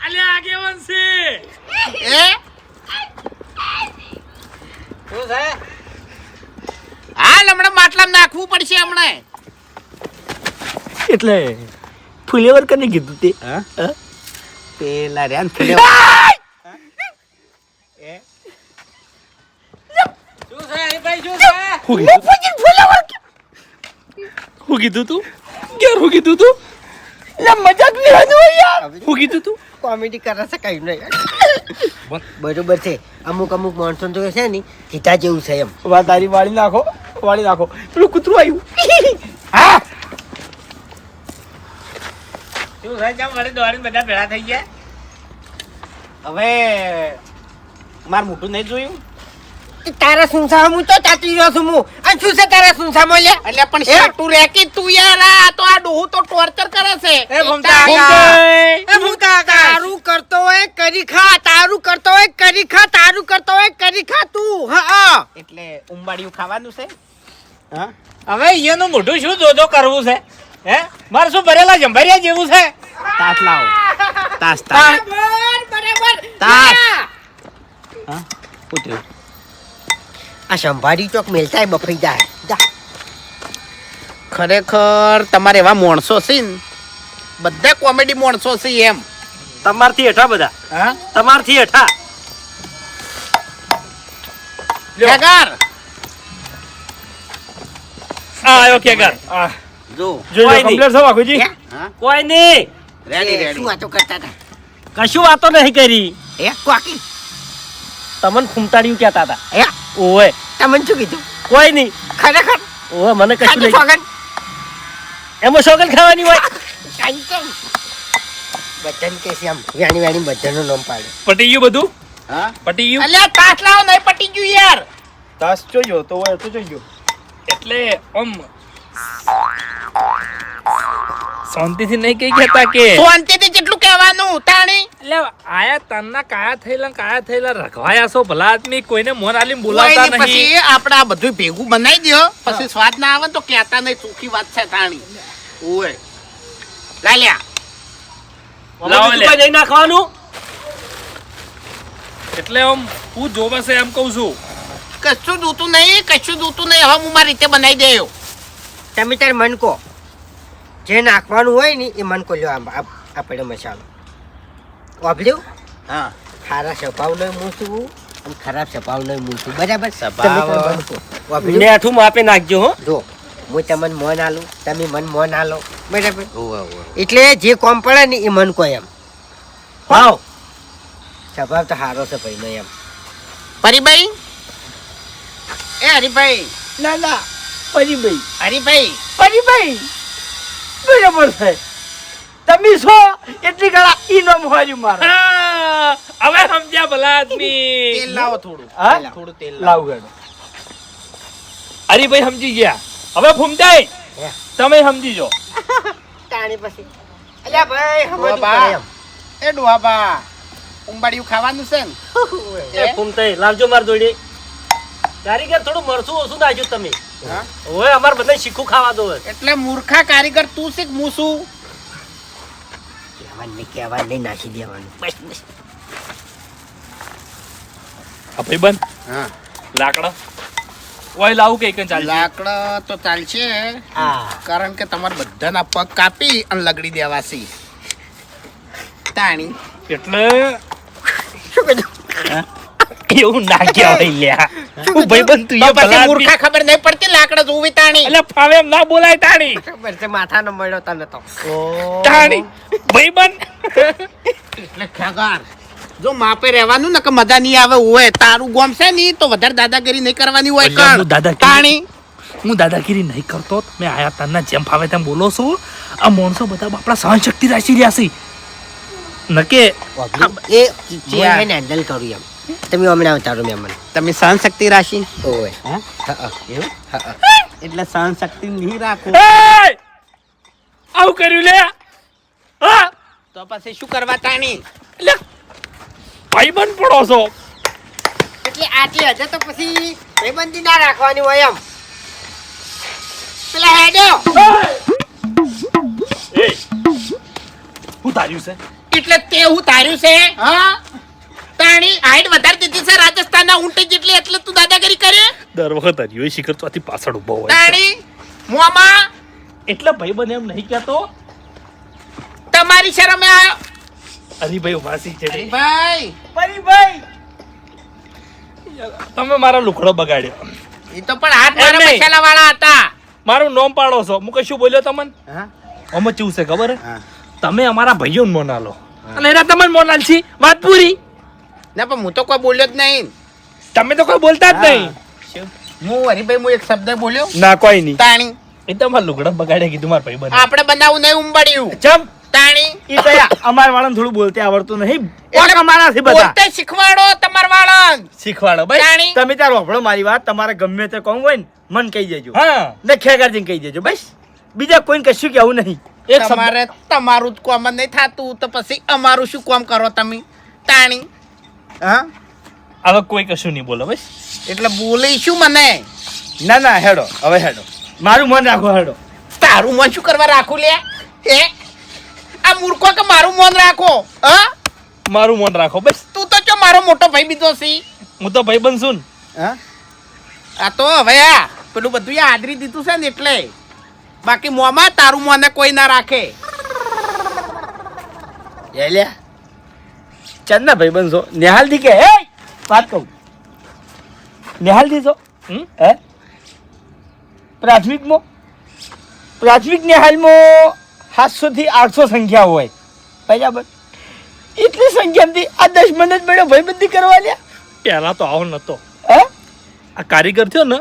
અલે આગેવાન છે. એ હાલ હમણાં માટલામાં નાખવું પડશે હમણાં એટલે ફુલેવર કને કીધું તે પેલા રેન ફુલેવર શું છે હરીભાઈ, શું છે? હું કીધું તું ક્યારે હું કીધું તું મજાક નહીં યાર હું કીધું તું કોમેડી કરે છે કઈ નહીં બરોબર છે અમુક માણસો તો છે ને કીધા જેવું છે એમ વાત તારી વાળી નાખો પેલું કૂતરું આવ્યું હા શું છે? કેમ વળી દોડીને બધા ભેળા થઈ ગયા? હવે માર મોટું નહીં જોયું તારા સુનસા હું તો ચાતી રહ્યો છું હું અને શું છે તારા સુનસા મોલે એટલે પણ શેટું રેકી તું યાર આ તો આ ડોહું તો ટોર્ચર કરે છે એ ભમતા એ હું તારું કરતો હોય કરી ખા તારું કરતો હોય કરી ખા તારું કરતો હોય કરી ખા તું હા એટલે ઉંબાડિયું ખાવાનું છે હા હવે એનું મોઢું શું જોજો કરવું છે? હે મારે શું ભરેલા જંભારિયા જેવું છે? તાસ લાવો તાસ બરાબર તાસ આ સંભાળી ચોક મેલતા બફાઈ જાય જા ખરેખર તમારે એવા માણસો છે ને બધા કોમેડી માણસો છે એમ તમારથી હેઠા બધા હા તમારથી હેઠા ખેગાર આવ્યો કેગર. જો જોઈ કોઈ લો કમ્પ્લેટ છે વાઘુજી હા કોઈ નહીં, રેડી શું રેડી વાતો કરતા હતા કશું વાતો નહીં કરી. એ કોકી તમને ફૂમતાડિયું કહેતા હતા. એ ઓય તમને શું કીધું કોઈ નહીં. ખરેખર ઓય મને કશું ખાતું નહીં. સોગન એમાં સોગંદ ખાવાની હોય. કાંઈ કેમ બધાને કે છે આમ વેણી વેણી બધાનું નામ પાડે પટી ગયું બધું? હા પટી ગયું? અલ્યા તાસ લાવો નહીં પટી ગયું યાર તાસ જોયો તો હોય તો જોયો એટલે આમ શાંતિથી નહીં કઈ કહેતા કે શાંતિથી જેટલું કહેવાનું તાણી એટલે આયા તનના કાયા થયેલા રખવાયા છો ભલા આદમી, કોઈને મોન આલીને કોઈ બોલાવતા નહીં, નહીં. પછી આપણે આ બધું ભેગું બનાવી દો પછી સ્વાદ ના આવે તો કહેતા નહીં ચોખ્ખી વાત છે તાણી ઓય લાલ્યા લાવો લે. નહીં નાખવાનું એટલે આમ હું જોવે છે એમ કહું છું. કશું દૂતું નહીં હવે હું મારી રીતે બનાવી દેયો તમે તાર મન કહો જે નાખવાનું હોય ને એ મન કોલ્યો આપણે મસાલો વાપર્યું હા સારા સ્વભાવનો મૂછું અને ખરાબ સ્વભાવનો મૂછું બરાબર સ્વભાવ. વાપર્યું મેઠું માપે નાખજો હો જો હું તમને મોન આલું તમે મન મોન આલો બરાબર ઓવે ઓવે એટલે જે કોમ પડે ને એ મન કોઈ એમ હાવ સ્વભાવ તો સારો છે ભાઈનો એમ પરીભાઈ એ હરીભાઈ ના ના પરીભાઈ હરીભાઈ પરીભાઈ બરાબર છે તમે છો એટલી ગળા ઈ નો મોહર્યું મારે હા, હવે સમજ્યા ભલા આદમી. તેલ લાવો થોડું હા? થોડું તેલ લાવો લાવ ગયો હરીભાઈ સમજી ગયા. હવે ફૂમતાઈ હે. તમે સમજી જો. તાણી પછી અલ્યા ભાઈ હમણાં ડોહા કરે એમ. એ ડોહાબા ઉંબાડિયું ખાવાનું છે ને એ ફૂમતાઈ લાવજો માર જોડે કારીગર થોડું મરચું ઓછું નાખ્યું તમે હા? ઓય અમાર બધા શીખું ખાવા દો એટલે મૂર્ખા કારીગર તું શીખ હું શું કહેવાનું નહીં નાખી દેવાનું બસ બસ આ ભાઈબંધ હા લાકડા ઓય લાવું કે ચાલ. લાકડા તો ચાલશે હા કારણ કે તમારા બધાના પગ કાપી અને લગડી દેવાશે તાણી એટલે શું કીધું એવું ના કહેવાય લ્યા. હું ભાઈબંધ તું તો એ ભલા પછી આદમી. મૂર્ખા ખબર નહીં પડતી લાકડા જોવી તાણી એટલે ફાવે એમ ના બોલાય તાણી. ખબર છે માથાનો મળ્યો તને તો તાણી ભાઈબંધ. એટલે ખેગાર જો માપે રહેવાનું ને કે મજા નહીં આવે હોય તારું ગોમ છે ની તો વધારે દાદાગીરી નહીં કરવાની હોય અલ્યા, કર હું દાદાગીરી- તાણી હું દાદાગીરી નહીં કરતો. મેં આયા તારના જેમ ફાવે તેમ બોલો છો. આ માણસો બધા આપણા સહન શક્તિ રાશી રહ્યા છે નકે એ હું હેન્ડલ કરું એમ તમે હમણાં ઉતારો મેં મને તમે સહન શક્તિ રાશિ ઓય હા? હા એવું હા એટલે સહન શક્તિ નહીં રાખો એય! આવું કર્યું લે. હા તો પછી શું કરવા તાણી એટલે ભાઈબંધ પડો છો. એટલે આટલી હજે તો પછી ભાઈબંધી ના રાખવાની હોય એમ પેલા હેડો એ હું તાર્યું છે. એટલે તે હું તાર્યું છે હા તાણી હાઈટ વધારે દીધી છે રાજસ્થાનના ઊંટ જેટલી એટલે તું દાદાગીરી કરે દર વખત હરિયો શિખર ચોથી પાછળ ઉભો હોય છે. તાણી મોમાં એટલે ભાઈબંધ એમ નહીં કહેતો. તમારી શરમે આવ્યો હરીભાઈ વાસી છે ભાઈ પરીભાઈ તમે મારા લુખડો બગાડ્યો. એ તો પણ હાથ મારા એમ નહીં. મસાલા વાળા હતા મારું નામ પાડો છો. હું કશું બોલ્યો તમને હા અમે ચેવું છે ખબર હે? હા તમે અમારા ભાઈઓને મોન આલો અને એના તમને મોન આલશી. વાત પૂરી. ના પણ હું તો કોઈ બોલ્યો જ નહીં તમે તો કોઈ બોલતા જ નહીં. હું હરીભાઈ હું એક શબ્દ બોલ્યો ના કોઈ નહીં તાણી એ તો અમારા લુગડા બગાડ્યા કીધું મારા ભાઈ બંધ. આપણે બનાવું નહીં ઉંબાડ્યું ચમ તાણી ઈ તો અમાર વાળાને થોડું બોલતે આવડતું નહીં એટલે અમારા છે બધા બોલતે શીખવાડો તમાર વાળા શીખવાડો ભાઈ. તાણી તમે તાર વાપરો મારી વાત તમારે ગમે તે કોમ હોય ને મન કહી દેજો હા ને ખેગારજીને કહી દેજો બસ બીજા કોઈને કશું કેવું નહીં એક શબ્દ તમારે તમારું જ કોમ નહીં થાતું તો પછી અમારું શું કોમ કરો તમે તાણી હા હવે કોઈ કશું નહીં બોલો બસ. એટલે બોલીશું મને ના ના હેડો હવે હેડો મારું મન રાખો હેડો તારું મન શું કરવા રાખું લે હે આ મૂર્ખો કે મારું મન રાખો હા મારું મન રાખો બસ. તું તો ચો મારો મોટો ભાઈ બીજો છી હું તો ભાઈ બંધ છું ને. હા આ તો હવે આ પેલું બધું આદરી દીધું છે ને એટલે બાકી મોંમાં તારું મોને કોઈ ના રાખે લ્યા ચંદના ભાઈ બનશો નિહાલ દી કે હે વાત કહું નિહાલ દી છો હમ? હે પ્રાથમિક નિહાલમાં 700 થી 800 સંખ્યા હોય બરાબર એટલી સંખ્યામાંથી આ 10 મિનિટ બેડો ભાઈબંધી કરવા લ્યા પહેલા તો આવો નતો. હે આ કારીગર થયો ને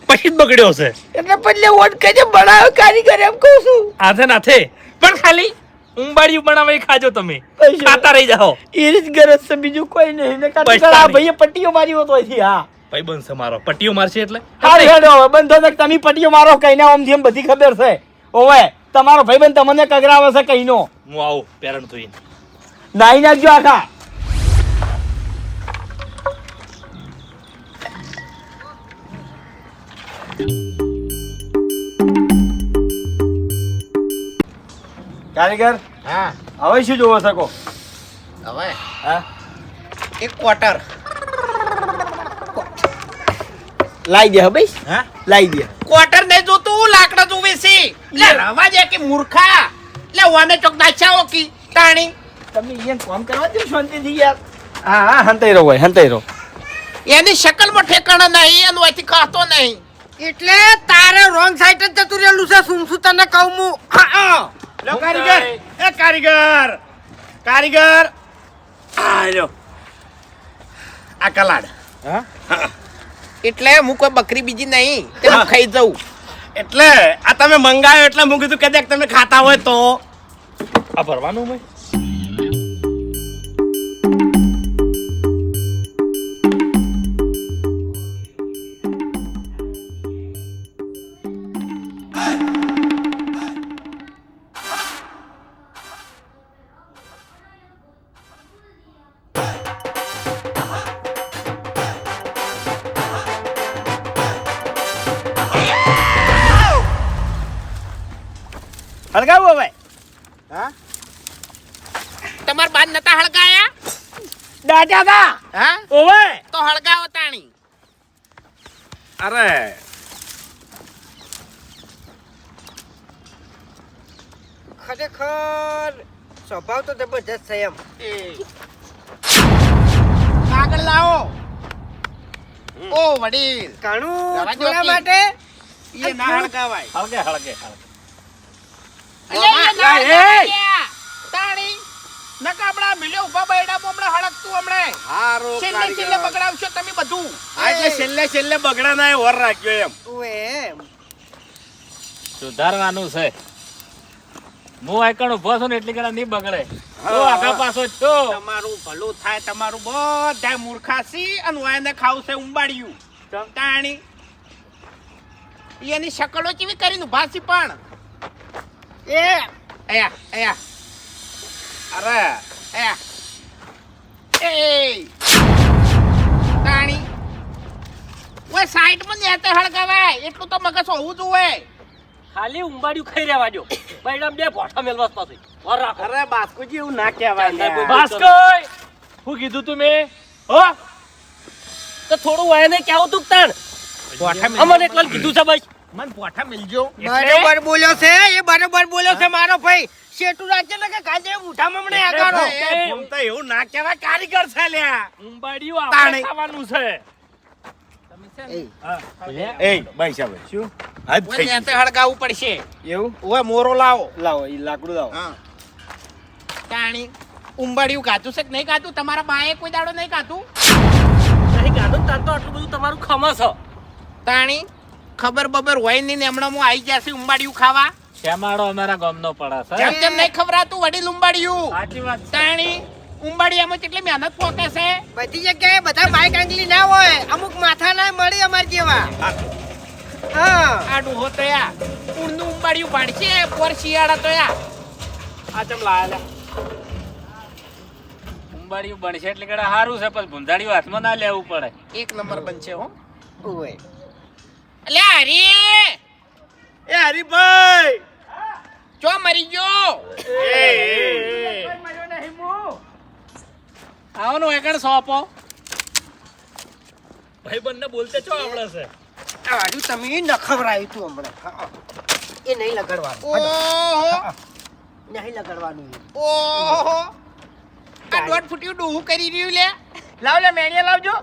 પછી જ બગડ્યો છે. એટલે બદલે વોટ કઈ બનાવ્યો કારીગર એમ કહું છું હાથે નાથે પણ ખાલી ઉંબાડિયું બનાવે એ ખાજો તમે. પૈસા. ખાતા રહી જાઓ. એ જ ગરજ છે બીજું કોઈ નહીં ને બસ કારીગર આ તારી. ભાઈએ પટ્ટીઓ મારી હોતો અહીંથી હા ભાઈ બંધ છે મારો. પટ્ટીઓ મારશે એટલે હાલ હેડો હવે બંધો તક તમે પટ્ટીઓ મારો કઈને આમથી એમ બધી ખબર છે ઓવે તમારો ભાઈબંધ તમને કગરાવે છે કઈનો હું આવું પેરણ થઈને. નાઈ નાખજો આખા કારીગર હા હવે શું જોવો શકો હવે હા એક ક્વાર્ટર લાઈ દે હવે હા લાઈ દે ક્વાર્ટર નહીં જોતું હું લાકડા જોવે છે લે રવા દે કે મૂર્ખા લે ઓને ચોક દાચાઓ કી તાણી તમે અહીંયા કામ કરવા દો શાંતિથી યાર. હા હા હંતાઈ રહો ભાઈ હંતાઈ રહો. એની શકલમાં ઠેકાણા નહીં એનું અહીંથી ખાતો નહીં એટલે તારે રોંગ સાઈડ જ જતું રહેલું છે શું શું તને કહું હું લો કારીગર એ કારીગર આ લ્યો આ કલાડ એટલે હું કોઈ બકરી બીજી નહીં તે હું ખાઈ જાઉં એટલે આ તમે મંગાયો એટલે હું કીધું કદાચ તમે ખાતા હોય તો આ ભરવાનું ભાઈ હળગાવો હવે. તમાર બાદ નતા હળગાયા દાદા દા હા ઓવે. તો હળગાવો તાણી અરે ખરેખર સ્વભાવ તો જબરજસ્ત છે એમ આગળ લાવો ઓ વડીલ ઘણું રવા દો થોડા કી. માટે એ ના હળગાવાય હળગે તાણી નકા આપણા મિલ્યો ઉભા બૈડામાં હમણાં હળગતું હમણાં હારો છેલ્લે બગડાવશો તમે બધું હા એટલે છેલ્લે બગડા ના વર રાખ્યો એમ ઓએ સુધારવાનું છે હું આઈકણ ઉભો છું ને એટલી ઘણા નહીં બગડે તો આગા પાછો છો તમારું ભલું થાય તમારું બધા મૂર્ખાસી અને વાયને ખાવું છે ઉંબાડિયું તાણી એની શકલો કેવી કરીને ઉભા છે પણ એ આયા અરે આયા એ તાણી ઓય સાઈડમાં નેતે હળગાવાય એટલું તો મગજ હોવું જોઈએ ખાલી ઉંબાડિયું ખાઈ રહેવા દો બૈડામ બે ભોઠા મેલવાસ પાસે ઓર રાખો અરે બાસ્કુજી એવું ના કહેવાય ભાસ્કર હું કીધું તું મેં હો તો થોડું વાયને કેવું તું તાણ અમને એકલા કીધું છે બસ મન પોઠા મિલજો બરોબર બોલ્યો છે એ બરોબર બોલ્યો છે મારો ભાઈ શેઠું રાજ્ય ને કે કાજે મુઠામાં મને આગાડો તો એવું ના કહેવાય કારીગર છે લ્યા ઉંબાડિયું આપણે ખાવાનું છે એ ભાઈ સાહેબ શું હાથ ઓય નેતે હળગાવવું પડશે એવું ઓય મોરો લાવો લાવો ઈ લાકડું લાવો. હા તાણી ઉંબાડિયું ગાતું છે કે નહીં ગાતું તમારા બાએ કોઈ દાડો નહીં ગાતું નહીં ગાડો તાર તો આટલું બધું તમારું ખમા છે તાણી ખબર બબર હોય નહીં ને હમણાં હું આવી જશે ઉંબાડિયું ખાવા શ્યામાળો અમારા ગામનો પડે છે જેમ તેમ નહીં ખવરાતું વડીલ ઉંબાડિયું સાચી વાત છે. તાણી ઉંબાડિયામાં કેટલી મહેનત પોકે છે બધી જગ્યાએ બધા બાઈક આંગલી ના હોય અમુક માથા ના મળે અમાર જેવા હા આ ડૂહો તો યા ઊંડનું ઉંબાડિયું ભાડશે પોર શિયાળા તો યા આ ચમ લાયા ઉંબાડિયું બનશે એટલે કે સારું છે પણ ભૂંધાડિયું હાથમાં ના લેવું પડે એક નંબર બનશે હો ઓએ અલે હરી એ હરીભાઈ ચો મરી ગયો આવો ને એકણ સોંપો ભાઈ બંને બોલતે છો આવડે છે આજુ તમે ન ખવરાયું તું હમણાં હા. એ નહીં લગાડવાનું ઓહો નહીં લગાડવાનું ઓહો આ દોઢ ફૂટ્યું ડૂહું કરી રહ્યું લે લાવ લે મેણિયા લાવજો.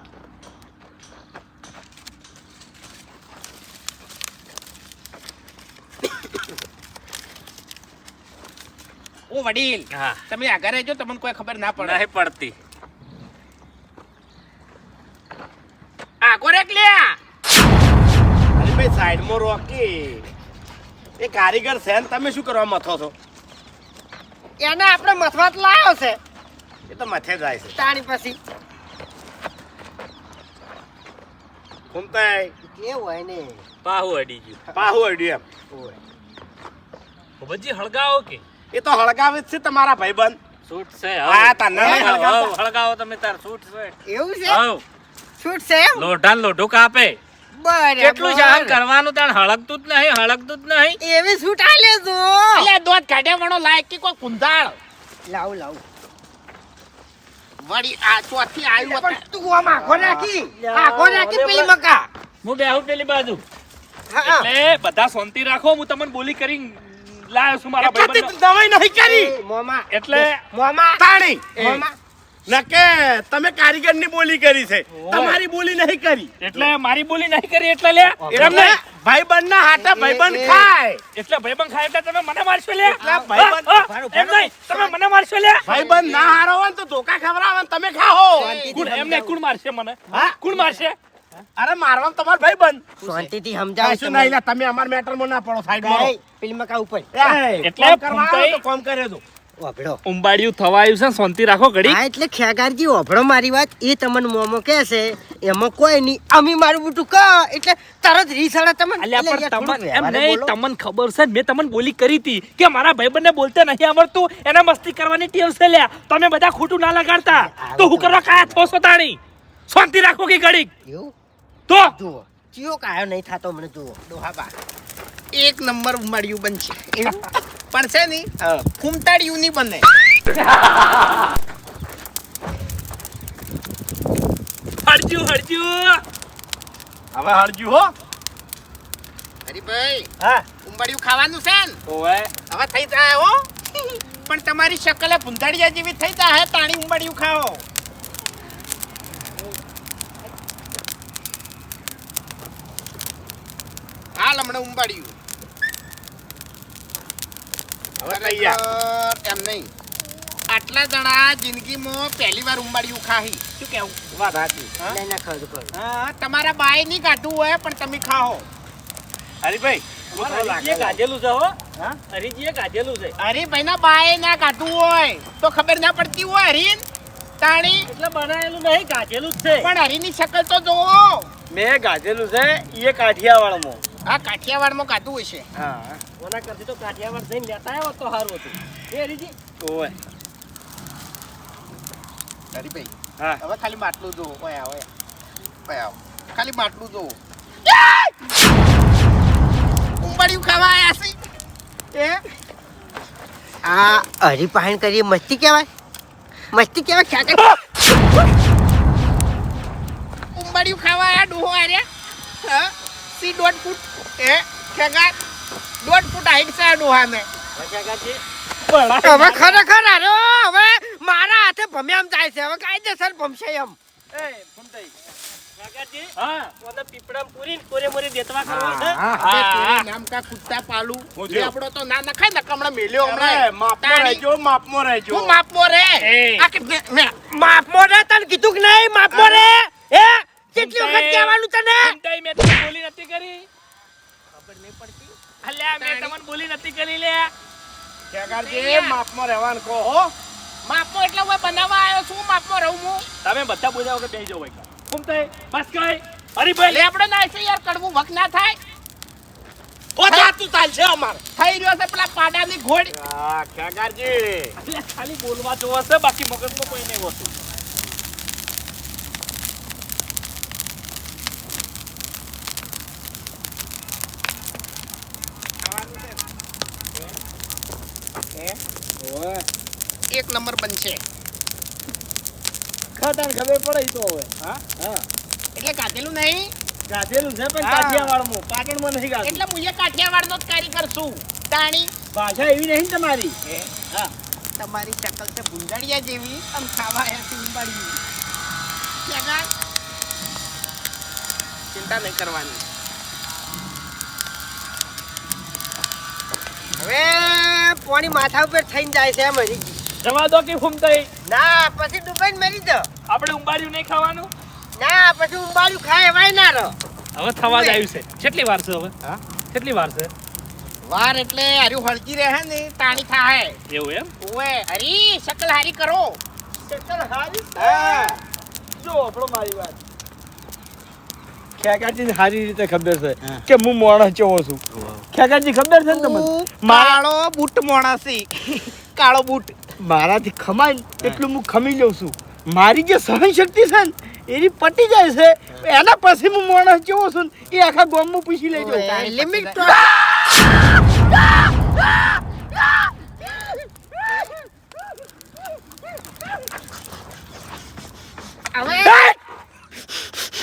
ઓ વડીલ હા તમે આગળ રહેજો તમને કોઈ ખબર ના પડે નહીં પડતી આગો રેક લ્યા હરીભાઈ સાઈડમાં રોકી એ કારીગર છે ને તમે શું કરવા મથો છો એને આપણે મથવાત લાવ્યો છે એ તો મથે જાય છે તાણી પછી ઘૂમતાય કેવું હોય ને પાહુ અડી ગયું પાહુ અડ્યું એમ ઓય ભજી હળગાવો કે એ તો હળગાવે જ છે તમારા ભાઈબંધ છૂટ છે હા, તને નહીં હળગાવતા. હળગાવો તમે તાર છૂટ છે એવું છે હવ છૂટ છે એમ લોઢાન લોઢું કાપે કેટલું સહન બરાબર કરવાનું તાણ હળગતું જ નહીં એવી છૂટ આલે જો અલે દોત કાઢ્યા વણો લાયક કે કોઈ કુંધાળ લાવ લાવ વળી આ ચોથી આવ્યું પણ તું આમ આખો નાખી પેલી મકા હું બેહું પેલી બાજુ હા. એટલે બધા શાંતિ રાખો, હું તમને બોલી કરી લાયો છું મારા એટલાથી ભાઈબંધનો. નવાઈ નહીં કરી એ, મોમા એટલે મોમા તાણી મોમા નકે તમે કારીગરની બોલી કરી છે તમારી બોલી નહીં કરી એટલે મારી બોલી નહીં કરી એટલે લે એમને ભાઈબંધ ના હાથે ભાઈબંધ ખાય એટલે ભાઈબંધ ખાય એટલે તમે મને મારશો લે એટલે ભાઈબંધ- હા, હા, એમ નહીં તમે મને મારશો લે ભાઈબંધ ના હારો હોય ને તો ધોકા ખવડાવે ને તમે ખાઓ કોણ એમને કોણ મારશે મને હા? કોણ મારશે અરે મારવા તમાર ભાઈબંધ શાંતિથી સમજાવો કશું નહીં લે, તમે અમાર મેટરમાં ના પડો સાઈડમાં રહો. ફિલ્મ કા ઉપર એટલે કોમ કરવા આવો તો ભૂમતાઈ- કોમ કરે તો ઓભળો ઉંબાડિયું થવાયું છે શાંતિ રાખો ઘડી હા એટલે ખેગારજી ઓભળો મારી વાત એ તમને મોમો કહે છે એમાં કોઈ નહીં અમે મારું બુટું કા એટલે તરત રીસાડા તમને અલ્યા એટલે પણ યાર થોડું તમને એમ વ્યવહારે નહીં બોલો. તમને ખબર છે ને, મેં તમને બોલી કરી હતી કે મારા ભાઈબંધને બોલતા નહીં આવડતું, એને મસ્તી કરવાની ટેવ છે લ્યા. તમે બધા ખોટું ના લગાડતા તો હું કરવા કાયા છો છો તાણી? શાંતિ રાખો કે ઘડીક એવું તો જુઓ ચિયો કાયો નહીં થાતો મને જુઓ ડોહાબા એક નંબર ઉંબાડિયું બનશે પણ છે ની ફૂમતાડિયું નહીં બને હરજુ હરજુ હવે હરજુ હો હરીભાઈ હા ઉંબાડિયું ખાવાનું છે ને ઓવે હવે થઈ જાય હો પણ તમારી શકલે ભૂંધાડિયા જેવી થઈ જાય તાણી ઉંબાડિયું ખાઓ હાલ હમણાં ઉંબાડિયું હવે તૈયાર એમ નહીં આટલા જણા જિંદગીમાં પહેલી વાર ઉંબાડિયું ખાહી શું કેવું વાત સાચી ના ના ખરું ખરું હા તમારા બાય નહીં કાઢવું હોય પણ તમે ખાઓ હરીભાઈ હરીજીએ ગાજેલું છે હો હરીજીએ ગાજેલું છે હરીભાઈ ના બાય ના કાઢવું હોય તો ખબર ના પડતી હોય હરીન તાણી એટલે બનાવેલું નહીં ગાજેલું જ છે પણ હરીની શકલ તો જોવો મેં ગાજેલું છે એ કાઠિયાવાડમાં. આ કાઠિયાવાડમાં કાઢવું હશે હા ઓના કરતી તો કાઠિયાવાડ જઈને લેતા આવ્યો તો સારું હતું એ હરીજી ઓય હરીભાઈ હા હવે ખાલી માટલું જો ઓય આવો ઓય આવો ખાલી માટલું જો ઉંબાડિયું ખાવા આયા છે એ આ હરીપાહણ કરીએ મસ્તી કહેવાય ખેગાર ઉંબાડિયું ખાવા આયા ડોહો આર્યા હા સી 1.5 ફૂટ એ ખેગા 1.5 ફૂટ હાઈટ છે આ ડોહાને હવે ખરેખર આરો હવે મારા હાથે ભમ્યામ જાય છે હવે કાયદેસર ભમશે એમ એ ફૂમતાઈ કાકાજી હા ઓને પીપળામાં પૂરીને કોરેમોરી દેતવા કરવી છે અબે તેરે નામ કા કુત્તા પાલું હું જે જો. આપણો તો ના નખાય ને કમણા મેલ્યો અરે હમણાં માપમાં રહેજો માપમાં રહેજો હું માપમાં રે એ. આ કે માપમો રે તને કીધું કે નહીં માપમો રે હે કેટલી વખત કહેવાનું તને ભૂમતાઈ મેં તમને બોલી નથી કરી ખબર નહીં પડતી અલ્યા મેં તમને બોલી નથી કરી લે ખેગારજી માપમાં રહેવાનું કહો હો માપમાં એટલે હું બનાવવા આવ્યો છું માપમાં રહું હું તમે બધા બોલ્યા વગર બેસી જાઓ ભાઈ ભૂમતાઈ બસ કઈ હરીભાઈ લેબડો ના છે યાર કડવું વખ ના થાય ઓ જાતું ચાલશે અમાર થઈ રહ્યો છે પેલા પાડાની ઘોડ હા ખેગારજી એટલે ખાલી બોલવા જોવા છે બાકી મગજમાં કોઈ નહીં હોતું એક નંબર બનશે ખાતાને ખબર પડે ઈ તો હવે એટલે કાઢેલું નહીં ગાજેલું છે પણ હા. કાઠિયાવાડમાં પાટણમાં નહીં ગાજેલું. એટલે હું કાઠિયાવાડનો જ કારીગર છું તાણી ભાષા એવી નહીં ને તમારી હા તમારી શકલ છે ભૂંદડિયા જેવી આમ ખાવા આવ્યા છે ઉંબાડી ચિંતા નહીં કરવાની હવે પાણી માથા ઉપર થઈને જાય છે એમ હરી જવા દો કે ભૂમતાઈ ના પછી ડૂબાઈને મરી દો આપણે ઉંબાડિયું નહીં ખાવાનું ના પછી ઉંબાડ્યું ખાય એવાય ના રહો હવે થવા જ આવ્યું છે કેટલી વાર છે હવે કેટલી વાર છે વાર એટલે હરી હળજી રહે ને તાણી થાય એવું એમ ઓએ હરી શકલ હારી કરો શકલ હારી હા જો આપણો મારી વાત ખેગારજીને સારી રીતે ખબર છે કે હું માણસ કેવો છું ખેગારજી ખબર છે ને તમને કાળો બૂટ મોણાસી કાળો બૂટ મારાથી ખમાય ને એટલું હું ખમી લઉં છું મારી જે સહન શક્તિ છે ને એની પટી જાય છે એના પછી હું માણસ કેવો છું ને એ આખા ગામમાં પૂછી લેજો લિમિટ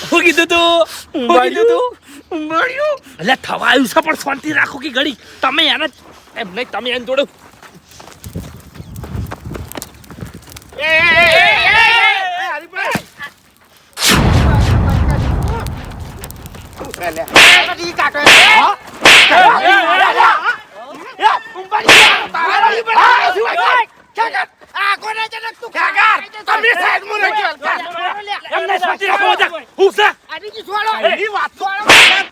શું કીધું તું શું કીધું તું એટલે થવાયું છે પણ શાંતિ રાખો કે ઘડી તમે એને એમ નહીં તમે એને જોડો એમને શાંતિ રાખો બધા હું છે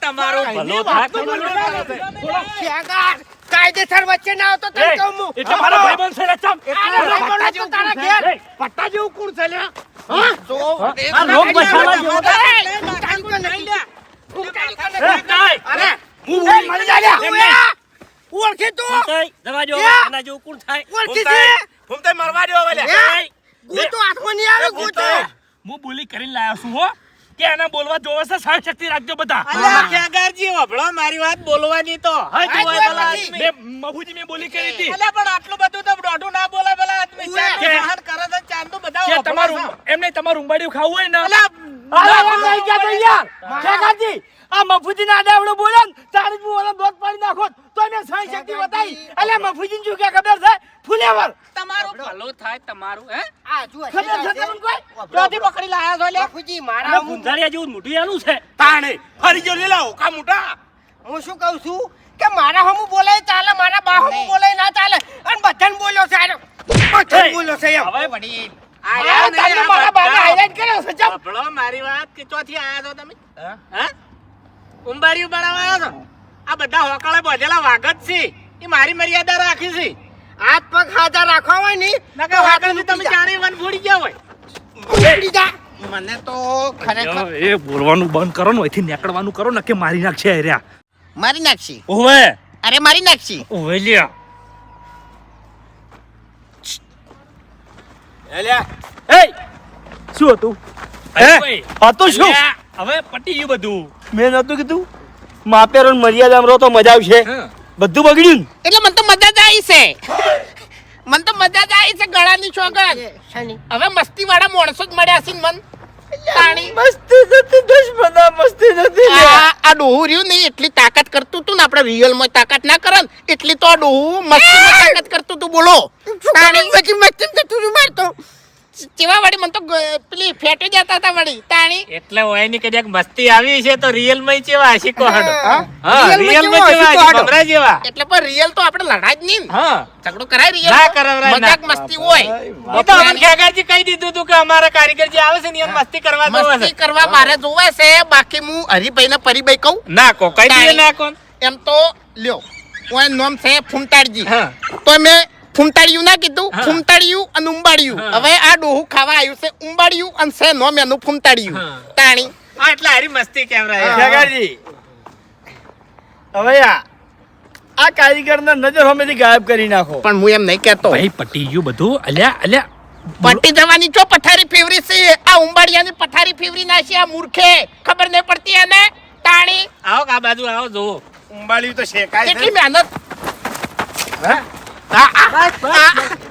તમારો ભલો થાય કાયદેસર વચ્ચે ના આવતો તને કહું હું. એટલે મારો ભાઈબંધ છે લે ચમ પટ્ટા જેવું તારા ઘેર. પટ્ટા જેવું કોણ છે લ્યા? આ લોક બચાવવા જેવો અરે હું મરી જા લ્યા. ઓળખી તું જવા જો યા! આના જેવું કોણ થાય ઓળખી છે ફૂમતાઈ મરવા દો હવે લ્યા. ગૂંતો હાથમાં નહીં આવે ગૂંતો. હું બોલી કરીને લાયો છું હો કે એને બોલવા જોવે છે સહન શક્તિ રાખજો બધા ખેગારજી વભળો મારી વાત બોલવાની તો હા, હા, જોવા જોવા પેલા નથી. મેં મફુજી મેં બોલી કરી હતી અલા પણ આટલું બધું તો દોઢું ના બોલે પેલા આદમી ઉવે. ચાંદનું સહન કરે છે ચાંદનું બધા કે વભળો તમારું છે. એમને તમારું ઉંબાડિયું ખાવું હોય ને અલા, આ મફુજી ના આડાવડો બોલે ને તારે જ હું ઓલા દોત પાડી નાખો તો મેં સહન શક્તિ બતાવી એટલે મફુજી શું કે ખબર છે ફુલેવર તમારું ભલું થાય તમારું હે આ જુઓ, ખબર છે તમને કોઈ ક્યાંથી પકડી લાયા છો લે બાપુજી, મારા અને હું ગુંજારિયા જેવું મોઢું એનું છે તાણે ફરી જો લે લાવો કા મોટા. હું શું કહું છું કે મારા હમું બોલાય ચાલે, મારા બા હમું બોલાય ના ચાલે. અને બધાને બોલ્યો છે આનો. બધાને બોલ્યો છે એમ. હવે વડીલ આ આયા નહીં, તમને આ મારા બાને બધા. highlight કર્યો છે ચમ. વભળો મારી વાત કે ચોથી આયા છો તમે હા ઉંબારિયું બનાવવા આવ્યા છો આ બધા હોકળે બધેલા વાઘ જ છે એ મારી મર્યાદા રાખી છે હાથ પગ હાજર રાખવા હોય ને નકર વાઘની તમે જાણી વન ફોડી ગયા હોય ઉડી જા. મને તો ખરેખર એ બોલવાનું બંધ કરો ને અહીંથી નીકળવાનું કરો ને કે મારી નાખશે હર્યા મારી નાખશી ઓવે અરે મારી નાખશી ઓવે લ્યા એ લ્યા. એ શું હતું હે હતું શું અલ્યા, હવે પટી ગયું બધું મેં નતું કીધું માપેરો ને મર્યાદામાં રહો તો મજા આવશે બધું બગડ્યું ને. એટલે મને તો મજા જ આવી છે મને તો મજા જ આવી છે ગળાની ચોગન શની. હવે મસ્તી વાળા માણસો જ મળ્યા છે ને મન તાણી મસ્તી નથી દુશ્મના મસ્તી નથી આ ડોહું રહ્યું નહીં એટલી તાકાત કરતું તું ને આપણે રિયલ માં તાકાત ના કરે ને એટલી તો આ ડોહું મસ્તી તાકાત કરતું તું બોલો તાણી પછી મસ્તી તો તું મારતો. ચેવા વાળી મને તો પેલી ફેટે જતા હતા વાળી તાણી એટલે હોય ની કદાચ મસ્તી આવી છે તો રિયલ માં ચેવા આશિકો હાડો હા. હા રિયલ માં ચેવા આશિકો હમણાં જેવા એટલે પણ રિયલ તો આપણે લડાય જ નહીં ને. હા ઝઘડો કરાય રિયલ ના કરાવરાય, ના. મજાક મસ્તી હોય એ તો અમને ખેગારજી કહી દીધું હતું કે અમારા કારીગર જે આવે છે ને એને મસ્તી કરવા દો મસ્તી કરવા મારે જોવે છે બાકી હું હરીભાઈ ને પરિભાઈ કહું ના કો કઈ દીએ ના કોણ એમ તો લ્યો ઓય નામ છે ફૂમતાડજી હા તો મેં ફૂમતાડિયું ના કીધું હા. ફૂમતાડિયું અને ઉંબાડિયું હા. હવે આ ડોહું ખાવા આવ્યું છે ઉંબાડિયું અને છે નોમ એનું ફૂમતાડિયું હા. તાણી હા એટલે હારી મસ્તી કેવરાય ખેગારજી હવે આ કારીગરના નજર સામેથી ગાયબ કરી નાખો પણ હું એમ નહીં કહેતો ભાઈ પટી ગયું બધું અલ્યા અલ્યા પટ્ટી જવાની ચો પથારી ફેવરી છે આ ઉંબાડિયાની પથારી ફેવરી નાખી આ મૂર્ખે ખબર નહીં પડતી એને તાણી આવો આ બાજુ આવો જોવો ઉંબાડિયું તો શેકાય છે. કેટલી મહેનત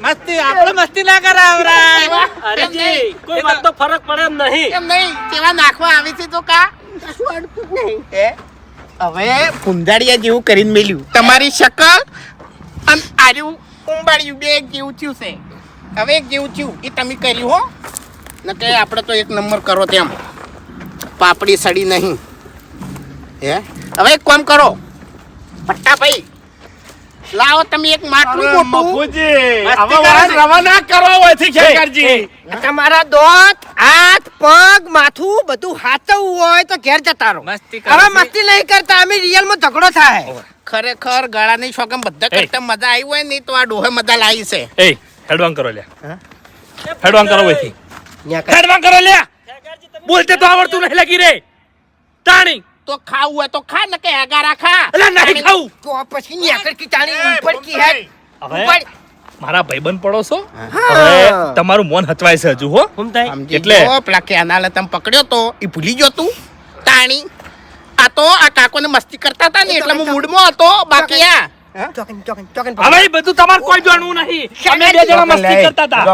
મસ્તી આપણે મસ્તી ના કરાવરાય અરે જી કોઈ વાત તો ફરક પડે એમ નહીં એમ નહીં કેવા નાખવા આવી છે તો કા કશું અડતું જ નહીં. હવે ફુંદાડિયા જેવું કરીને મેલ્યું તમારી શકલ અને આર્યું ઉંબાડિયું બે એક જેવું થયું છે હવે એક જેવું થયું એ તમે કર્યું હો ન કે આપણે તો એક નંબર કરો તેમ પાપડી સડી નહીં હે હવે એક કામ કરો પટ્ટાભાઈ લાવો તમે એક માટલું અરે મોટું મફુજી, મસ્તી હવે કરે વાત છે. રવાના કરો હોયથી ખેગારજી. તમારા દોત હાથ પગ માથું બધું હાચવવું હોય તો ઘેર જતા રહો. મસ્તી હવે કરે મસ્તી નહીં કરતા, અમે રિયલ માં ઝઘડો થાય. ખરેખર ગાળાની શોખમ બધા કરતા મજા આવી હોય નહીં તો આ ડોહે મજા લાવી છે એ હેડવાંગ કરો લ્યા હેડવાંગ કરો વહીથી ન્યા કર. હેડવાંગ કરો લ્યા બોલતે તો આવડતું નહીં લાગી રે તાણી તો ખાવું હોય તો ખા ને કે અગારા ખા અલ્યા નહીં ખાવું તો પછી ન્યા કર કી તાણી ઉપર કી હેડ. હવે ઉપર. મારા ભાઈબંધ પડો છો હા. હવે તમારું મન હચવાય છે હજુ હો સમજી એટલે? ગયો, પેલા કેનાલે તમે પકડ્યો તો એ ભૂલી ગયો તું તાણી આ તો આ કાકોને મસ્તી કરતા હતા ને એટલે હું મૂડમાં હતો બાકી આ ચોકન, ચોકન, ચોકન. હવે એ બધું તમારે કોઈ જાણવું નહીં અમે બે જણા મસ્તી કરતા હતા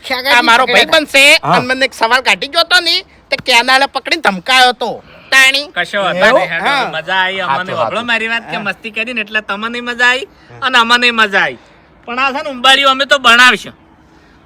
શાગાજી આ મારો પકડેલા. ભાઈ બનશે અને મને એક સવાલ કાઢી ગયો તો ને તે કેનાલે પકડીને ધમકાયો તો તાણી કશો વાંધો એવું? નહીં, હેડો, હા. મજા આવી અમને હાચું, વગળો મારી વાત કે મસ્તી કરીને એટલે તમને મજા આવી અને અમને મજા આવી પણ આ છે ને ઉંબાડિયું અમે તો બનાવશું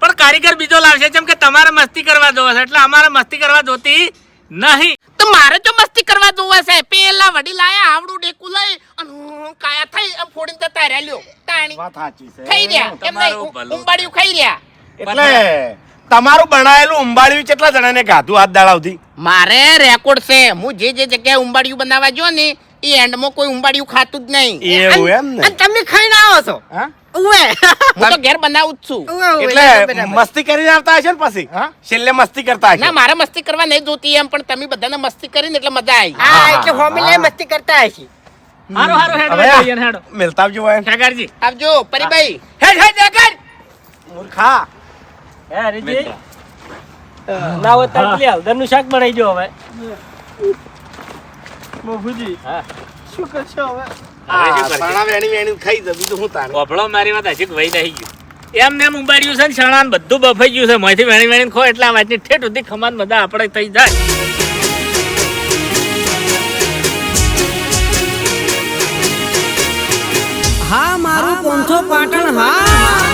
પણ કારીગર બીજો લાવશે જેમ કે તમારે મસ્તી કરવા જોવે છે એટલે અમારે મસ્તી કરવા જોતી નહીં. તો મારે જો મસ્તી કરવા જોવે છે પેલા વડી લાયા આવડું ડેકું લઈ અને કાયા થઈ આમ ફોડીને જતા રહ્યા લ્યો તાણી વાત સાચી છે ખાઈ રહ્યા એમ તમારું નહીં ભલું. ઉંબાડિયું ખાઈ રહ્યા એટલે તમારું બનાયેલું ઉંબાડિયું કેટલા જણાને ગાધું હાથ દાડાવથી મારે રેકોર્ડ છે હું જે જે જગ્યાએ ઉંબાડિયું બનાવવા જો ને એ એન્ડમાં કોઈ ઉંબાડિયું ખાતું જ નહીં એવું એમ ને અને તમે ખાઈને આવો છો હા? ઉવે હું તો ઘેર બનાવું જ છું એટલે મસ્તી કરીને આવતા હશે ને પછી છેલ્લે મસ્તી કરતા ના હશે મારે મસ્તી કરવા નહીં જોતી એમ પણ તમે બધાને મસ્તી કરીને એટલે મજા આવી હા એટલે હોમી મસ્તી કરતા હશે હારું હારું હેડો હવે જઈએ ને હેડો. મિલતા આવજો એમ ખેગારજી આવજો પરીભાઈ હેડ હેડ હેડ મૂર્ખા હે હરીજી ના હોય તો પેલી હળદરનું શાક બનાવી દો હવે મફુજી શું કરશો હવે સણા વેણી વેણી ખાઈ દે બીજું હું તારે ઓભળો મારી વાત હજી વહી નહીં ગયું એમ ને ઉંબાડિયું છે ને શણાન બધું બફાઈ ગયું છે મોંથી વેણી વેણી ખો એટલે આ વાતની ઠેઠ સુધી ખમાન બધા આપણે થઈ જાય. હા મારું 500 પાટણ હા